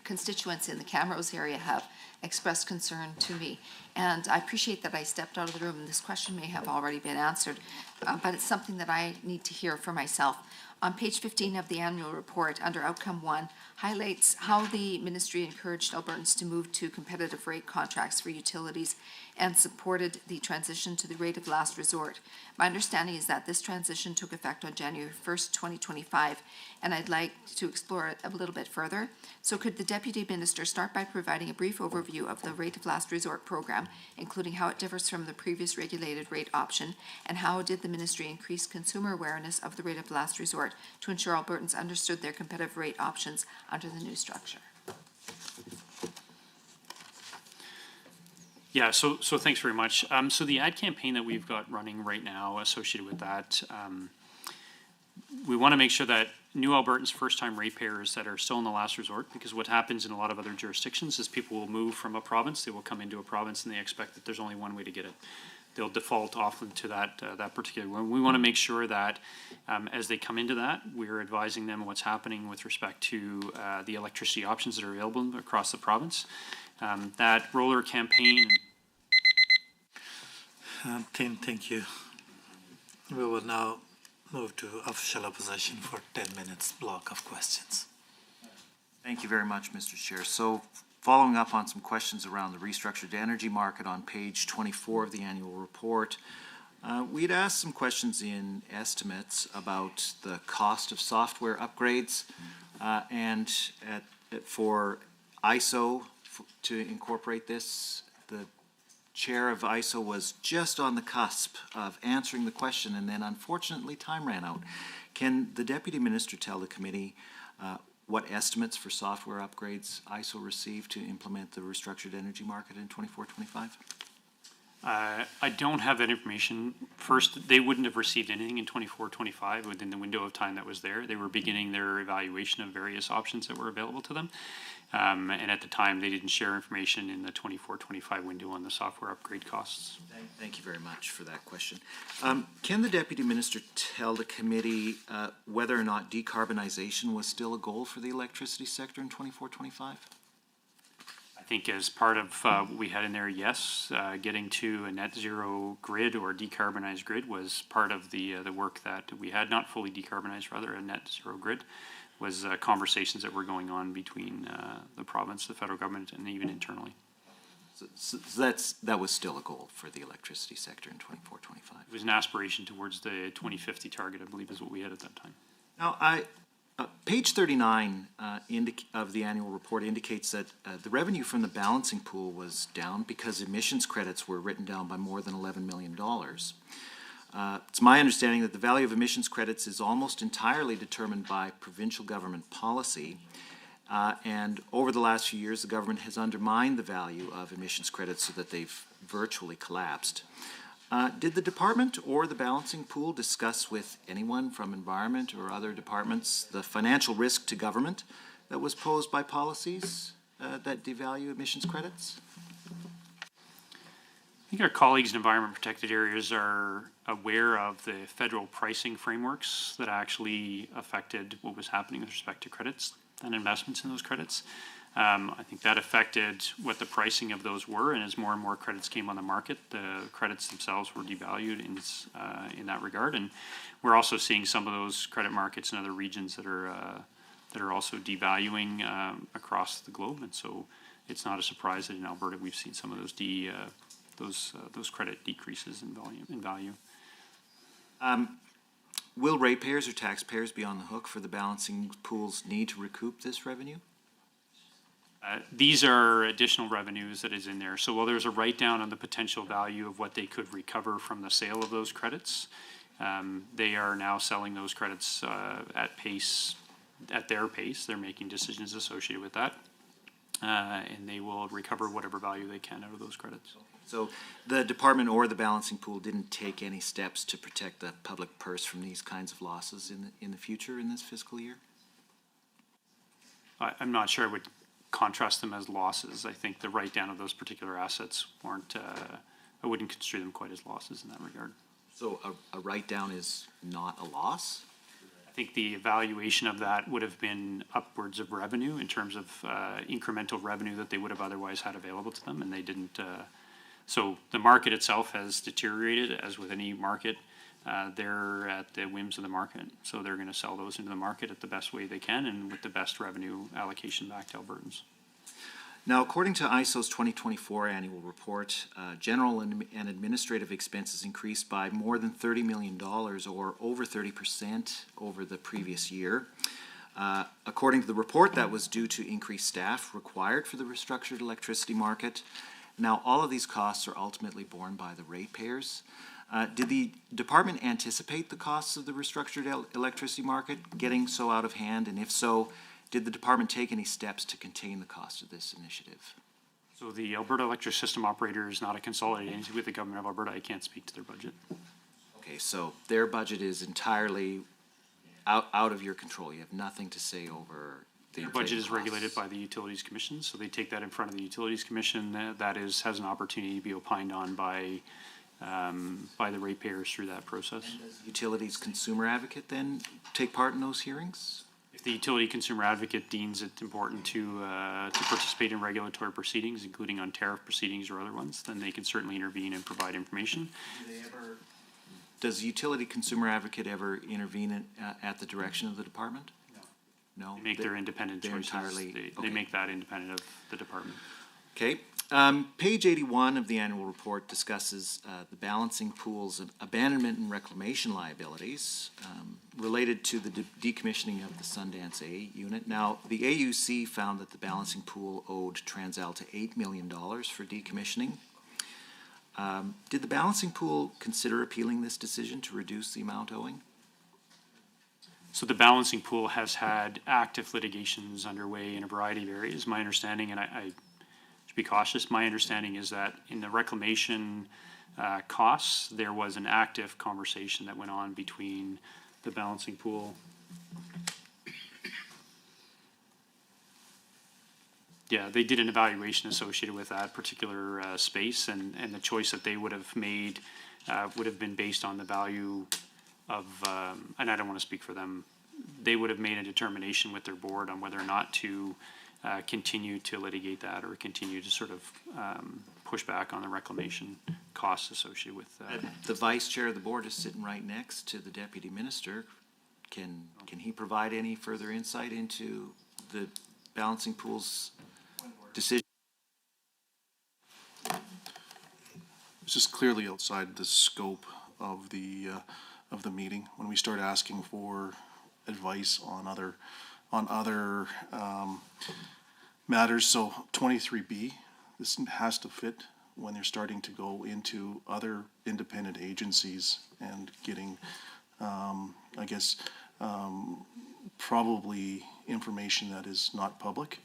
constituents in the Camrose area have expressed concern to me. And I appreciate that I stepped out of the room and this question may have already been answered, but it's something that I need to hear for myself. On page 15 of the annual report, under outcome 1, highlights how the ministry encouraged Albertans to move to competitive rate contracts for utilities and supported the transition to the rate of last resort. My understanding is that this transition took effect on January 1st, 2025, and I'd like to explore it a little bit further. So could the Deputy Minister start by providing a brief overview of the rate of last resort program, including how it differs from the previous regulated rate option, and how did the ministry increase consumer awareness of the rate of last resort to ensure Albertans understood their competitive rate options under the new structure? Yeah, so thanks very much. So the ad campaign that we've got running right now associated with that, we want to make sure that new Albertans, first-time ratepayers that are still in the last resort, because what happens in a lot of other jurisdictions is people will move from a province, they will come into a province and they expect that there's only one way to get it. They'll default often to that particular one. We want to make sure that as they come into that, we're advising them what's happening with respect to the electricity options that are available across the province. That roller campaign. Tim, thank you. We will now move to official opposition for 10 minutes block of questions. Thank you very much, Mr. Chair. So following up on some questions around the restructured energy market on page 24 of the annual report, we'd asked some questions in estimates about the cost of software upgrades and for ISO to incorporate this. The chair of ISO was just on the cusp of answering the question, and then unfortunately time ran out. Can the Deputy Minister tell the committee what estimates for software upgrades ISO received to implement the restructured energy market in 24-25? I don't have that information. First, they wouldn't have received anything in 24-25 within the window of time that was there. They were beginning their evaluation of various options that were available to them. And at the time, they didn't share information in the 24-25 window on the software upgrade costs. Thank you very much for that question. Can the Deputy Minister tell the committee whether or not decarbonization was still a goal for the electricity sector in 24-25? I think as part of what we had in there, yes, getting to a net zero grid or decarbonized grid was part of the work that we had, not fully decarbonized, rather a net zero grid, was conversations that were going on between the province, the federal government, and even internally. So that was still a goal for the electricity sector in 24-25. It was an aspiration towards the 2050 target, I believe, is what we had at that time. Now, page 39 of the annual report indicates that the revenue from the balancing pool was down because emissions credits were written down by more than $11 million. It's my understanding that the value of emissions credits is almost entirely determined by provincial government policy. And over the last few years, the government has undermined the value of emissions credits so that they've virtually collapsed. Did the department or the balancing pool discuss with anyone from environment or other departments the financial risk to government that was posed by policies that devalue emissions credits? I think our colleagues in environment protected areas are aware of the federal pricing frameworks that actually affected what was happening with respect to credits and investments in those credits. I think that affected what the pricing of those were, and as more and more credits came on the market, the credits themselves were devalued in that regard. And we're also seeing some of those credit markets in other regions that are also devaluing across the globe. And so it's not a surprise that in Alberta we've seen some of those credit decreases in value. Will ratepayers or taxpayers be on the hook for the balancing pool's need to recoup this revenue? These are additional revenues that is in there. So while there's a write-down on the potential value of what they could recover from the sale of those credits, they are now selling those credits at their pace. They're making decisions associated with that, and they will recover whatever value they can out of those credits. So the department or the balancing pool didn't take any steps to protect the public purse from these kinds of losses in the future in this fiscal year? I'm not sure I would contrast them as losses. I think the write-down of those particular assets weren't, I wouldn't construe them quite as losses in that regard. So a write-down is not a loss? I think the evaluation of that would have been upwards of revenue in terms of incremental revenue that they would have otherwise had available to them, and they didn't. So the market itself has deteriorated, as with any market. They're at the whims of the market, so they're going to sell those into the market at the best way they can and with the best revenue allocation back to Albertans. Now, according to ISO's 2024 annual report, general and administrative expenses increased by more than $30 million, or over 30% over the previous year. According to the report, that was due to increased staff required for the restructured electricity market. Now, all of these costs are ultimately borne by the ratepayers. Did the department anticipate the costs of the restructured electricity market getting so out of hand? And if so, did the department take any steps to contain the cost of this initiative? So the Alberta Electric System Operator is not a consolidated entity with the government of Alberta. I can't speak to their budget. Okay, so their budget is entirely out of your control. You have nothing to say over the Their budget is inflated regulated costs. by the Utilities Commission, so they take that in front of the Utilities Commission. That has an opportunity to be opined on by the ratepayers through that process. Does Utilities Consumer Advocate then take part in those hearings? If the Utility Consumer Advocate deems it important to participate in regulatory proceedings, including on tariff proceedings or other ones, then they can certainly intervene and provide information. Does the Utility Consumer Advocate ever intervene at the direction of the department? No. They make their independent they're choices. entirely- They make that independent of the department. Okay. Page 81 of the annual report discusses the balancing pools of abandonment and reclamation liabilities related to the decommissioning of the Sundance A unit. Now, the AUC found that the balancing pool owed TransAlta $8 million for decommissioning. Did the balancing pool consider appealing this decision to reduce the amount owing? So the balancing pool has had active litigations underway in a variety of areas. My understanding, and I should be cautious, my understanding is that in the reclamation costs, there was an active conversation that went on between the balancing pool. Yeah, they did an evaluation associated with that particular space, and the choice that they would have made would have been based on the value of, and I don't want to speak for them, they would have made a determination with their board on whether or not to continue to litigate that or continue to sort of push back on the reclamation costs associated with that. The vice chair of the board is sitting right next to the deputy minister. Can he provide any further insight into the balancing pool's decision? It's just clearly outside the scope of the meeting. When we start asking for advice on other matters, so 23B, this has to fit when you're starting to go into other independent agencies and getting, I guess, probably information that is not public.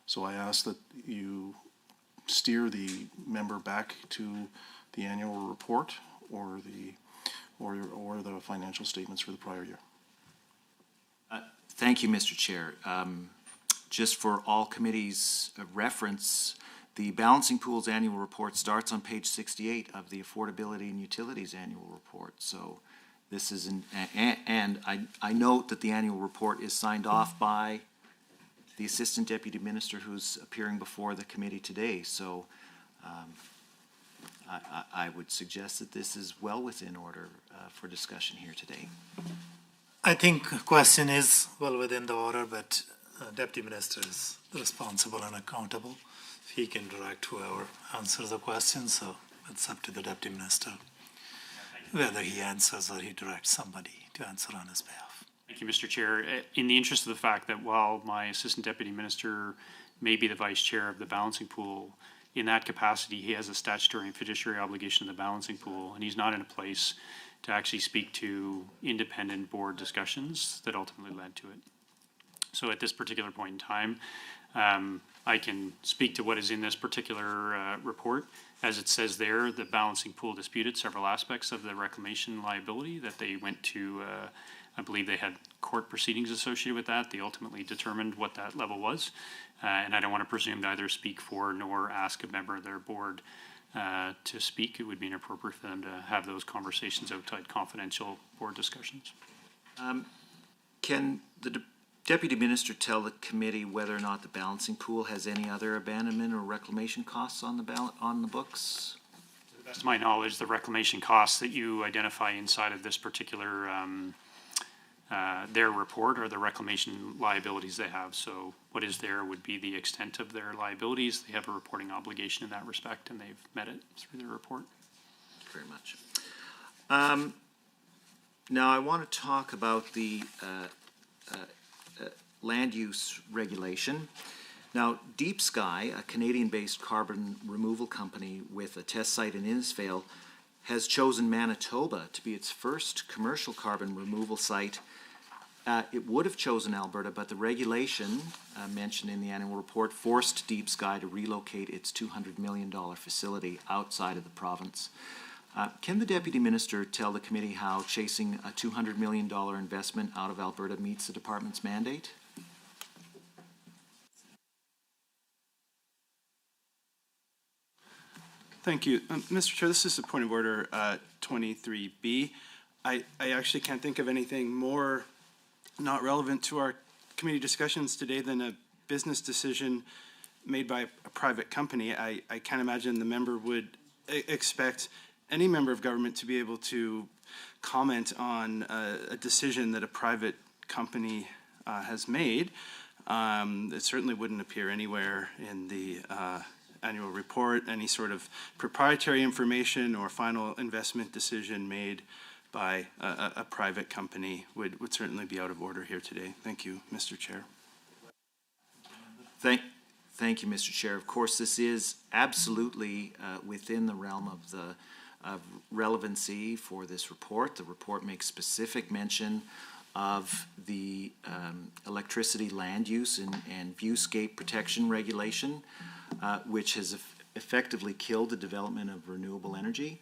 So I ask that you steer the member back to the annual report or the financial statements for the prior year. Thank you, Mr. Chair. Just for all committees' reference, the Balancing Pool's annual report starts on page 68 of the Affordability and Utilities annual report. So this is and I note that the annual report is signed off by the Assistant Deputy Minister who's appearing before the committee today. So I would suggest that this is well within order for discussion here today. I think the question is well within the order, but Deputy Minister is responsible and accountable. He can direct whoever answers the question, so it's up to the Deputy Minister whether he answers or he directs somebody to answer on his behalf. Thank you, Mr. Chair. In the interest of the fact that while my Assistant Deputy Minister may be the Vice Chair of the Balancing Pool, in that capacity, he has a statutory and fiduciary obligation to the Balancing Pool, and he's not in a place to actually speak to independent board discussions that ultimately led to it. So at this particular point in time, I can speak to what is in this particular report. As it says there, the Balancing Pool disputed several aspects of the reclamation liability that they went to I believe they had court proceedings associated with that. They ultimately determined what that level was. And I don't want to presume to either speak for nor ask a member of their board to speak. It would be inappropriate for them to have those conversations outside confidential board discussions. Can the Deputy Minister tell the committee whether or not the balancing pool has any other abandonment or reclamation costs on the books? To the best of my knowledge, the reclamation costs that you identify inside of this particular their report are the reclamation liabilities they have. So what is there would be the extent of their liabilities. They have a reporting obligation in that respect, and they've met it through their report. Thank you very much. Now I want to talk about the land use regulation. Now, Deep Sky, a Canadian-based carbon removal company with a test site in Innisfail, has chosen Manitoba to be its first commercial carbon removal site. It would have chosen Alberta, but the regulation mentioned in the annual report forced Deep Sky to relocate its $200 million facility outside of the province. Can the Deputy Minister tell the committee how chasing a $200 million investment out of Alberta meets the department's mandate? Thank you. Mr. Chair, this is a point of order 23B. I actually can't think of anything more not relevant to our committee discussions today than a business decision made by a private company. I can't imagine the member would expect any member of government to be able to comment on a decision that a private company has made. It certainly wouldn't appear anywhere in the annual report. Any sort of proprietary information or final investment decision made by a private company would certainly be out of order here today. Thank you, Mr. Chair. Thank you, Mr. Chair. Of course, this is absolutely within the realm of the relevancy for this report. The report makes specific mention of the electricity land use and viewscape protection regulation, which has effectively killed the development of renewable energy.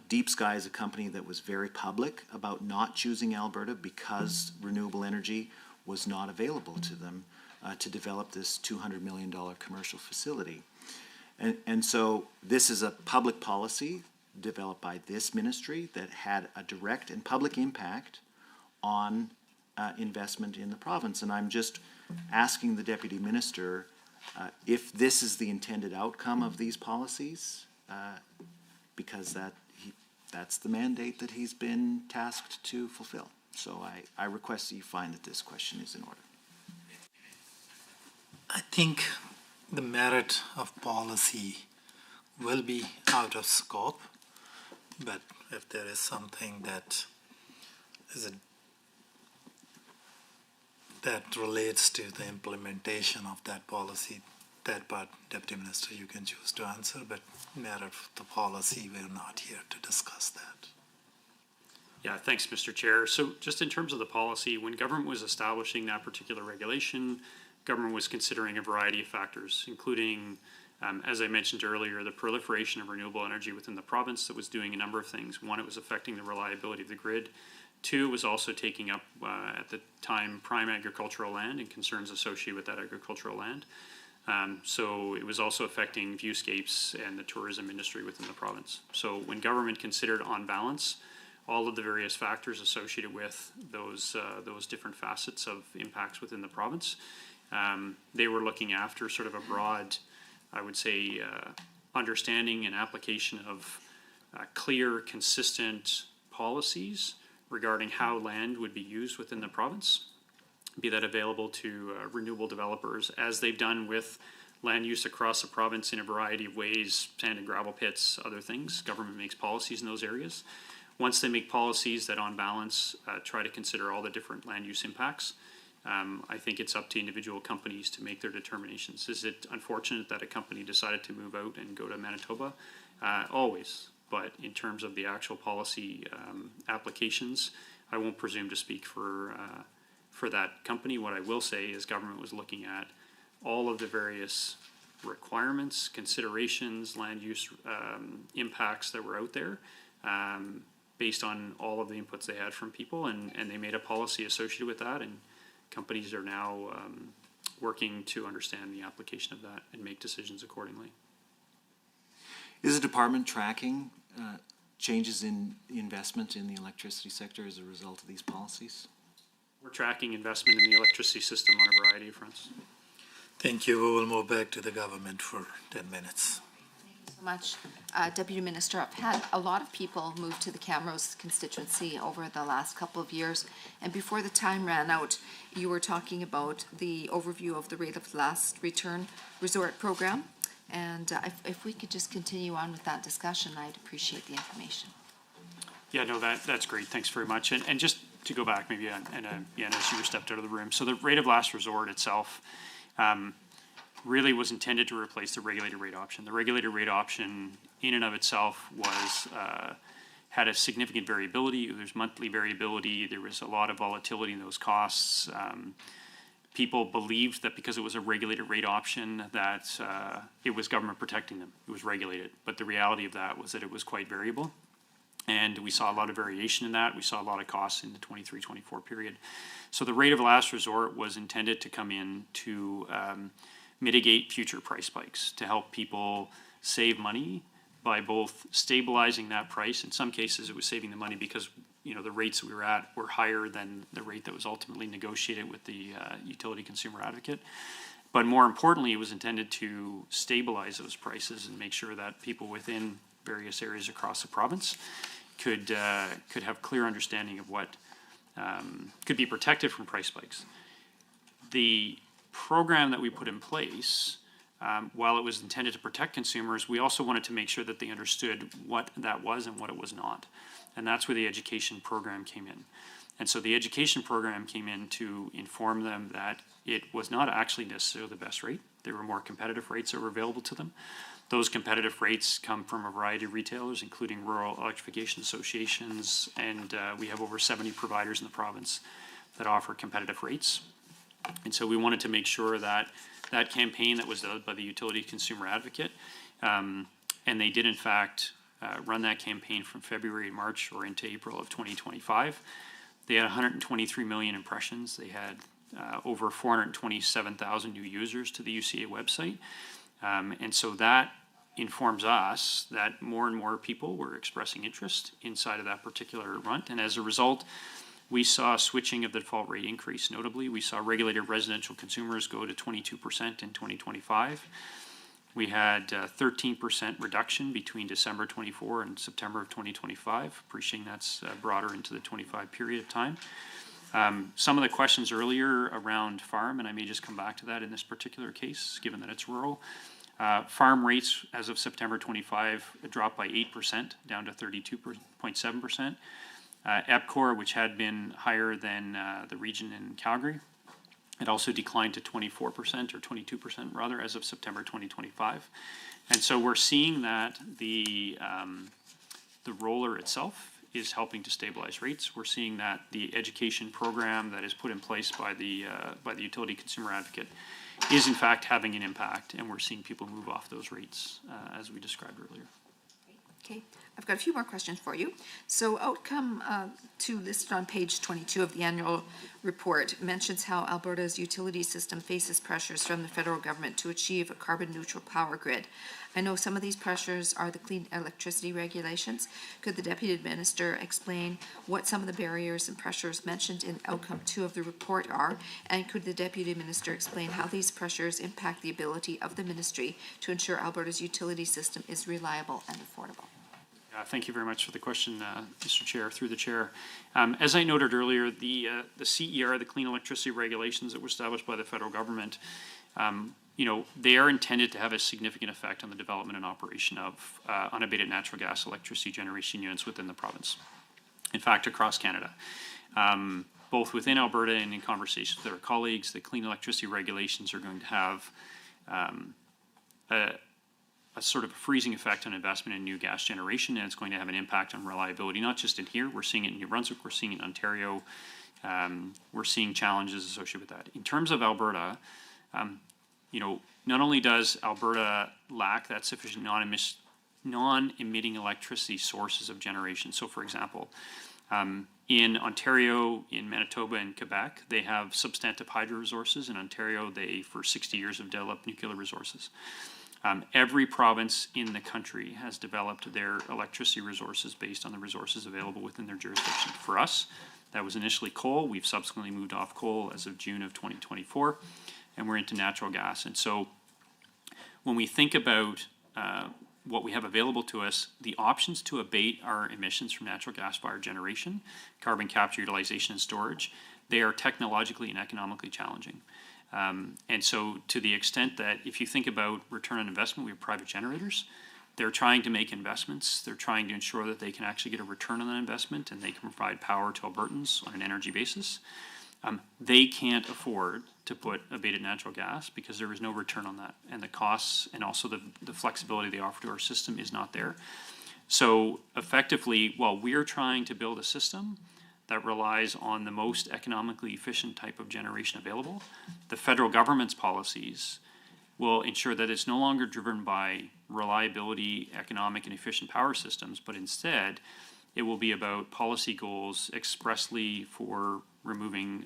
Deep Sky is a company that was very public about not choosing Alberta because renewable energy was not available to them to develop this $200 million commercial facility. And so this is a public policy developed by this ministry that had a direct and public impact on investment in the province. And I'm just asking the Deputy Minister if this is the intended outcome of these policies, because that's the mandate that he's been tasked to fulfill. So I request that you find that this question is in order. I think the merit of policy will be out of scope, but if there is something that that relates to the implementation of that policy, that part, Deputy Minister, you can choose to answer, but matter of the policy, we're not here to discuss that. Yeah, thanks, Mr. Chair. So just in terms of the policy, when government was establishing that particular regulation, government was considering a variety of factors, including, as I mentioned earlier, the proliferation of renewable energy within the province that was doing a number of things. One, it was affecting the reliability of the grid. Two, it was also taking up, at the time, prime agricultural land and concerns associated with that agricultural land. So it was also affecting viewscapes and the tourism industry within the province. So when government considered on balance all of the various factors associated with those different facets of impacts within the province, they were looking after sort of a broad, I would say, understanding and application of clear, consistent policies regarding how land would be used within the province, be that available to renewable developers, as they've done with land use across the province in a variety of ways, sand and gravel pits, other things. Government makes policies in those areas. Once they make policies that on balance try to consider all the different land use impacts, I think it's up to individual companies to make their determinations. Is it unfortunate that a company decided to move out and go to Manitoba? Always. But in terms of the actual policy applications, I won't presume to speak for that company. What I will say is government was looking at all of the various requirements, considerations, land use impacts that were out there, based on all of the inputs they had from people, and they made a policy associated with that, and companies are now working to understand the application of that and make decisions accordingly. Is the department tracking changes in investment in the electricity sector as a result of these policies? We're tracking investment in the electricity system on a variety of fronts. Thank you. We will move back to the government for 10 minutes. So much. Deputy Minister, I've had a lot of people move to the Camrose constituency over the last couple of years, and before the time ran out, you were talking about the overview of the rate of last return resort program, and if we could just continue on with that discussion, I'd appreciate the information. Yeah, no, that's great. Thanks very much. And just to go back maybe, and as you were stepped out of the room, so the rate of last resort itself really was intended to replace the regulated rate option. The regulated rate option in and of itself was had a significant variability. There's monthly variability. There was a lot of volatility in those costs. People believed that because it was a regulated rate option that it was government protecting them. It was regulated. But the reality of that was that it was quite variable. And we saw a lot of variation in that. We saw a lot of costs in the 23-24 period. So the rate of last resort was intended to come in to mitigate future price spikes, to help people save money by both stabilizing that price. In some cases, it was saving the money because the rates we were at were higher than the rate that was ultimately negotiated with the utility consumer advocate. But more importantly, it was intended to stabilize those prices and make sure that people within various areas across the province could have clear understanding of what could be protected from price spikes. The program that we put in place, while it was intended to protect consumers, we also wanted to make sure that they understood what that was and what it was not. And that's where the education program came in. And so the education program came in to inform them that it was not actually necessarily the best rate. There were more competitive rates that were available to them. Those competitive rates come from a variety of retailers, including rural electrification associations, and we have over 70 providers in the province that offer competitive rates. And so we wanted to make sure that that campaign that was led by the utility consumer advocate, and they did in fact run that campaign from February and March or into April of 2025. They had 123 million impressions. They had over 427,000 new users to the UCA website. And so that informs us that more and more people were expressing interest inside of that particular runt. And as a result, we saw switching of the default rate increase. Notably, we saw regulated residential consumers go to 22% in 2025. We had 13% reduction between December 24 and September of 2025. Appreciating that's broader into the 25 period of time. Some of the questions earlier around farm, and I may just come back to that in this particular case, given that it's rural. Farm rates as of September 25 dropped by 8%, down to 32.7%. EPCOR, which had been higher than the region in Calgary, it also declined to 24% or 22% rather as of September 2025. And so we're seeing that the roller itself is helping to stabilize rates. We're seeing that the education program that is put in place by the utility consumer advocate is in fact having an impact, and we're seeing people move off those rates as we described earlier. Okay, I've got a few more questions for you. So outcome 2 listed on page 22 of the annual report mentions how Alberta's utility system faces pressures from the federal government to achieve a carbon neutral power grid. I know some of these pressures are the clean electricity regulations. Could the Deputy Minister explain what some of the barriers and pressures mentioned in outcome 2 of the report are? And could the Deputy Minister explain how these pressures impact the ability of the ministry to ensure Alberta's utility system is reliable and affordable? Thank you very much for the question, Mr. Chair, through the Chair. As I noted earlier, the CER, the Clean Electricity Regulations that were established by the federal government, they are intended to have a significant effect on the development and operation of unabated natural gas electricity generation units within the province. In fact, across Canada. Both within Alberta and in conversations with our colleagues, the Clean Electricity Regulations are going to have a sort of a freezing effect on investment in new gas generation, and it's going to have an impact on reliability, not just in here. We're seeing it in New Brunswick, we're seeing it in Ontario, we're seeing challenges associated with that. In terms of Alberta, not only does Alberta lack that sufficient non-emitting electricity sources of generation. So for example, in Ontario, in Manitoba, and Quebec, they have substantive hydro resources. In Ontario, they, for 60 years, have developed nuclear resources. Every province in the country has developed their electricity resources based on the resources available within their jurisdiction. For us, that was initially coal. We've subsequently moved off coal as of June of 2024, and we're into natural gas. And so when we think about what we have available to us, the options to abate our emissions from natural gas-fired generation, carbon capture, utilization, and storage, they are technologically and economically challenging. And so to the extent that if you think about return on investment, we have private generators. They're trying to make investments. They're trying to ensure that they can actually get a return on that investment and they can provide power to Albertans on an energy basis. They can't afford to put abated natural gas because there is no return on that. And the costs and also the flexibility they offer to our system is not there. So effectively, while we're trying to build a system that relies on the most economically efficient type of generation available, the federal government's policies will ensure that it's no longer driven by reliability, economic, and efficient power systems, but instead it will be about policy goals expressly for removing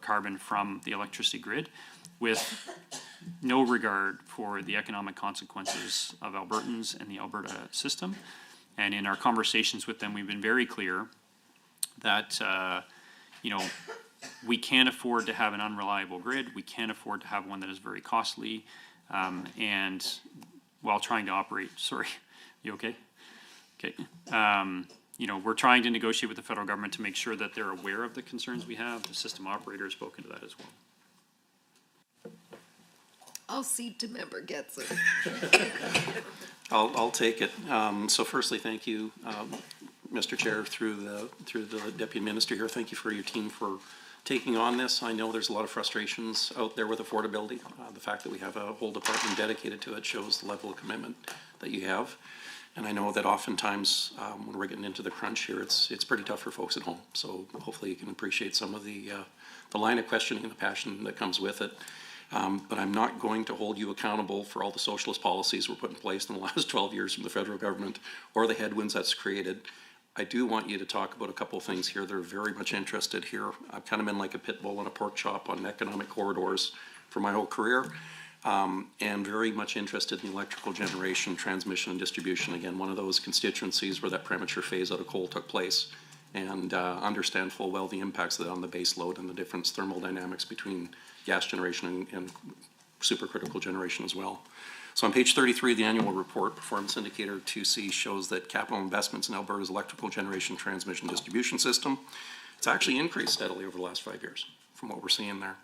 carbon from the electricity grid with no regard for the economic consequences of Albertans and the Alberta system. And in our conversations with them, we've been very clear that we can't afford to have an unreliable grid. We can't afford to have one that is very costly. And while trying to operate, sorry, you okay? Okay. We're trying to negotiate with the federal government to make sure that they're aware of the concerns we have. The system operator has spoken to that as well. I'll cede to member Getzer. I'll take it. So firstly, thank you, Mr. Chair, through the Deputy Minister here. Thank you for your team for taking on this. I know there's a lot of frustrations out there with affordability. The fact that we have a whole department dedicated to it shows the level of commitment that you have. And I know that oftentimes when we're getting into the crunch here, it's pretty tough for folks at home. So hopefully you can appreciate some of the line of questioning and the passion that comes with it. But I'm not going to hold you accountable for all the socialist policies we're put in place in the last 12 years from the federal government or the headwinds that's created. I do want you to talk about a couple of things here that are very much interested here. I've kind of been like a pit bull in a pork chop on economic corridors for my whole career, and very much interested in the electrical generation, transmission, and distribution. Again, one of those constituencies where that premature phase out of coal took place, and understand full well the impacts of that on the base load and the different thermal dynamics between gas generation and supercritical generation as well. So on page 33 of the annual report, performance indicator 2C shows that capital investments in Alberta's electrical generation, transmission, distribution system, it's actually increased steadily over the last 5 years from what we're seeing there.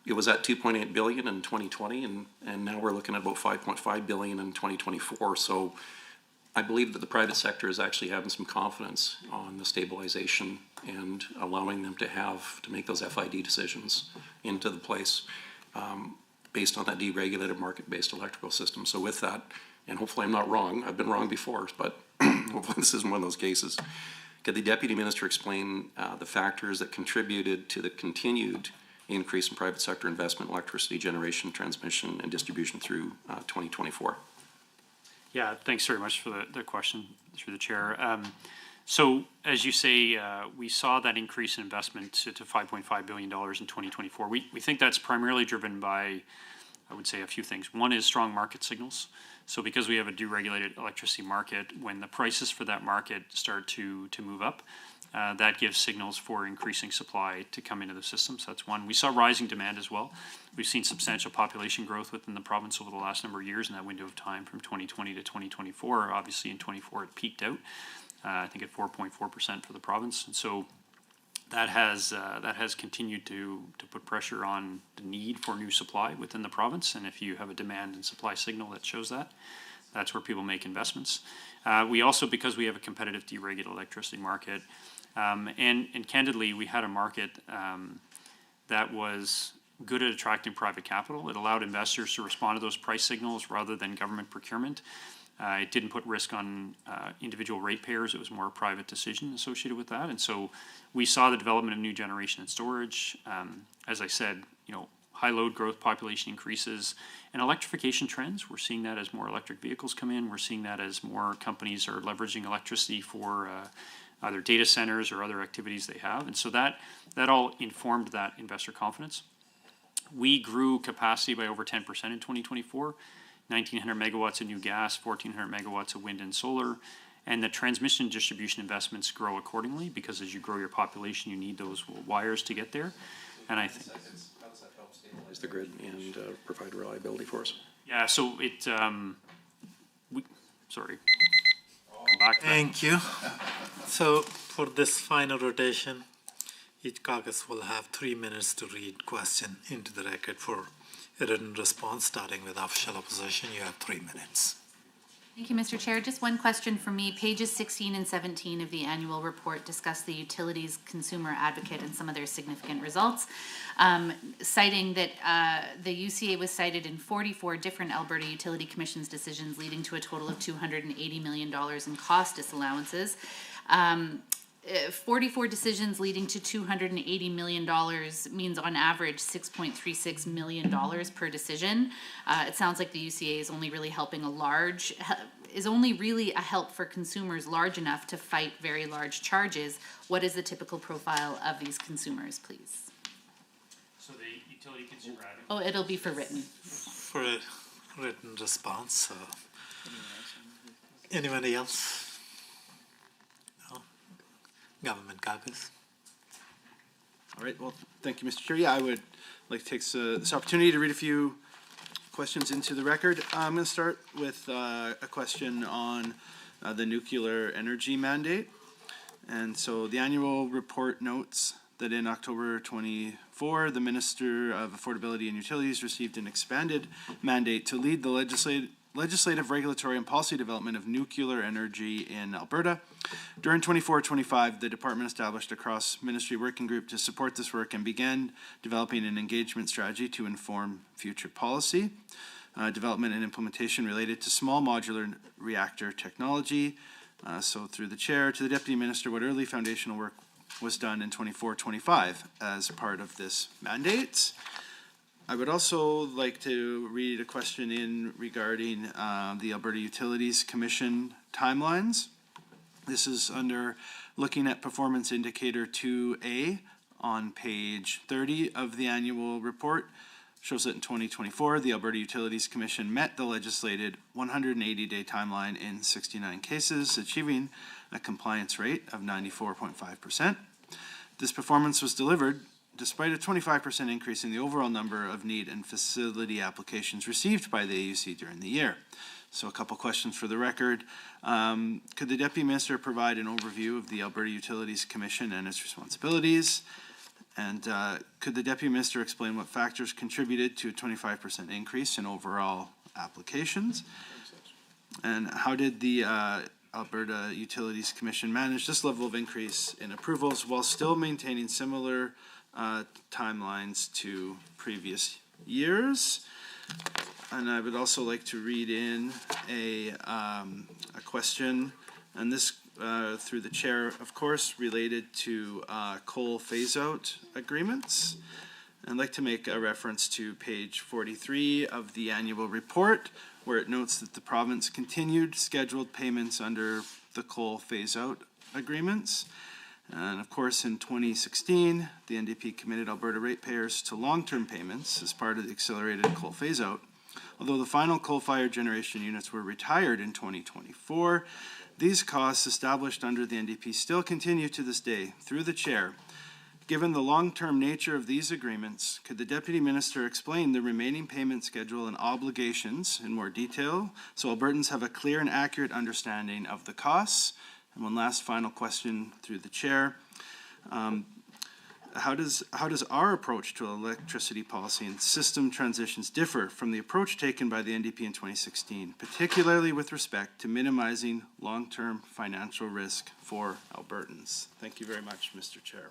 It was at $2.8 billion in 2020, and now we're looking at about $5.5 billion in 2024. So I believe that the private sector is actually having some confidence on the stabilization and allowing them to make those FID decisions into the place based on that deregulated market-based electrical system. So with that, and hopefully I'm not wrong, I've been wrong before, but hopefully this isn't one of those cases. Could the Deputy Minister explain the factors that contributed to the continued increase in private sector investment, electricity generation, transmission, and distribution through 2024? Yeah, thanks very much for the question through the chair. So as you say, we saw that increase in investment to $5.5 billion in 2024. We think that's primarily driven by, I would say, a few things. One is strong market signals. So because we have a deregulated electricity market, when the prices for that market start to move up, that gives signals for increasing supply to come into the system. So that's one. We saw rising demand as well. We've seen substantial population growth within the province over the last number of years in that window of time from 2020 to 2024. Obviously in 24 it peaked out, I think at 4.4% for the province. And so that has continued to put pressure on the need for new supply within the province. And if you have a demand and supply signal that shows that, that's where people make investments. We also, because we have a competitive deregulated electricity market, and candidly, we had a market that was good at attracting private capital. It allowed investors to respond to those price signals rather than government procurement. It didn't put risk on individual ratepayers. It was more a private decision associated with that. And so we saw the development of new generation and storage. As I said, high load growth, population increases, and electrification trends. We're seeing that as more electric vehicles come in. We're seeing that as more companies are leveraging electricity for either data centers or other activities they have. And so that all informed that investor confidence. We grew capacity by over 10% in 2024, 1,900 megawatts of new gas, 1,400 megawatts of wind and solar. And the transmission and distribution investments grow accordingly because as you grow your population, you need those wires to get there. And I think How does that help stabilize the grid and provide reliability for us? yeah, so it sorry. Come back. Thank you. So for this final rotation, each caucus will have 3 minutes to read question into the record for a written response, starting with official opposition. You have 3 minutes. Thank you, Mr. Chair. Just one question for me. Pages 16 and 17 of the annual report discuss the utilities consumer advocate and some of their significant results, citing that the UCA was cited in 44 different Alberta Utility Commission's decisions, leading to a total of $280 million in cost disallowances. 44 decisions leading to $280 million means on average $6.36 million per decision. It sounds like the UCA is only really helping is only really a help for consumers large enough to fight very large charges. What is the typical profile of these consumers, please? So the utility consumer advocate. Oh, it'll be for written. For a written response. Anybody else? Government caucus. All right, well, thank you, Mr. Chair. Yeah, I would like to take this opportunity to read a few questions into the record. I'm going to start with a question on the nuclear energy mandate. And so the annual report notes that in October 24, the Minister of Affordability and Utilities received an expanded mandate to lead the legislative, regulatory, and policy development of nuclear energy in Alberta. During 24-25, the department established a cross-ministry working group to support this work and began developing an engagement strategy to inform future policy, development and implementation related to small modular reactor technology. So through the chair to the deputy minister, what early foundational work was done in 24-25 as part of this mandate. I would also like to read a question in regarding the Alberta Utilities Commission timelines. This is under looking at performance indicator 2A on page 30 of the annual report. Shows that in 2024, the Alberta Utilities Commission met the legislated 180-day timeline in 69 cases, achieving a compliance rate of 94.5%. This performance was delivered despite a 25% increase in the overall number of need and facility applications received by the AUC during the year. So a couple questions for the record. Could the Deputy Minister provide an overview of the Alberta Utilities Commission and its responsibilities? And could the Deputy Minister explain what factors contributed to a 25% increase in overall applications? And how did the Alberta Utilities Commission manage this level of increase in approvals while still maintaining similar timelines to previous years? And I would also like to read in a question, and this through the chair, of course, related to coal phase-out agreements. I'd like to make a reference to page 43 of the annual report, where it notes that the province continued scheduled payments under the coal phase-out agreements. And of course, in 2016, the NDP committed Alberta ratepayers to long-term payments as part of the accelerated coal phase-out. Although the final coal-fired generation units were retired in 2024, these costs established under the NDP still continue to this day. Through the chair, given the long-term nature of these agreements, could the Deputy Minister explain the remaining payment schedule and obligations in more detail so Albertans have a clear and accurate understanding of the costs? And one last final question through the chair. How does our approach to electricity policy and system transitions differ from the approach taken by the NDP in 2016, particularly with respect to minimizing long-term financial risk for Albertans? Thank you very much, Mr. Chair.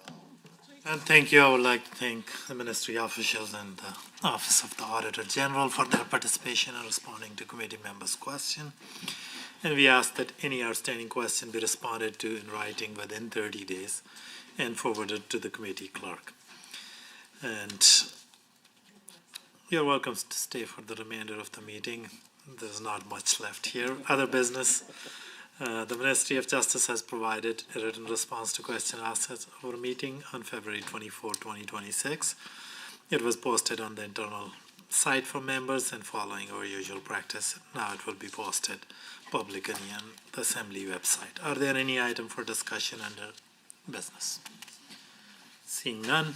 And thank you. I would like to thank the ministry officials and the Office of the Auditor General for their participation in responding to committee members' questions. And we ask that any outstanding question be responded to in writing within 30 days and forwarded to the committee clerk. And You're welcome to stay for the remainder of the meeting. There's not much left here. Other business. The Ministry of Justice has provided a written response to question asked at our meeting on February 24, 2026. It was posted on the internal site for members, and following our usual practice, now it will be posted publicly on the Assembly website. Are there any item for discussion under business? Seeing none,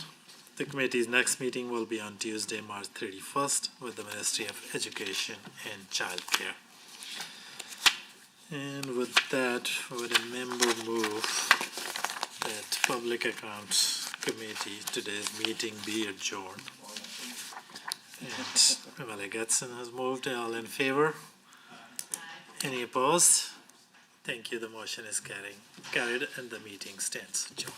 the committee's next meeting will be on Tuesday, March 31st, with the Ministry of Education and Childcare. And with that, would a member move that Public Accounts Committee, today's meeting be adjourned? And MLA Getson has moved. All in favor? Any opposed? Thank you. The motion is carried and the meeting stands adjourned.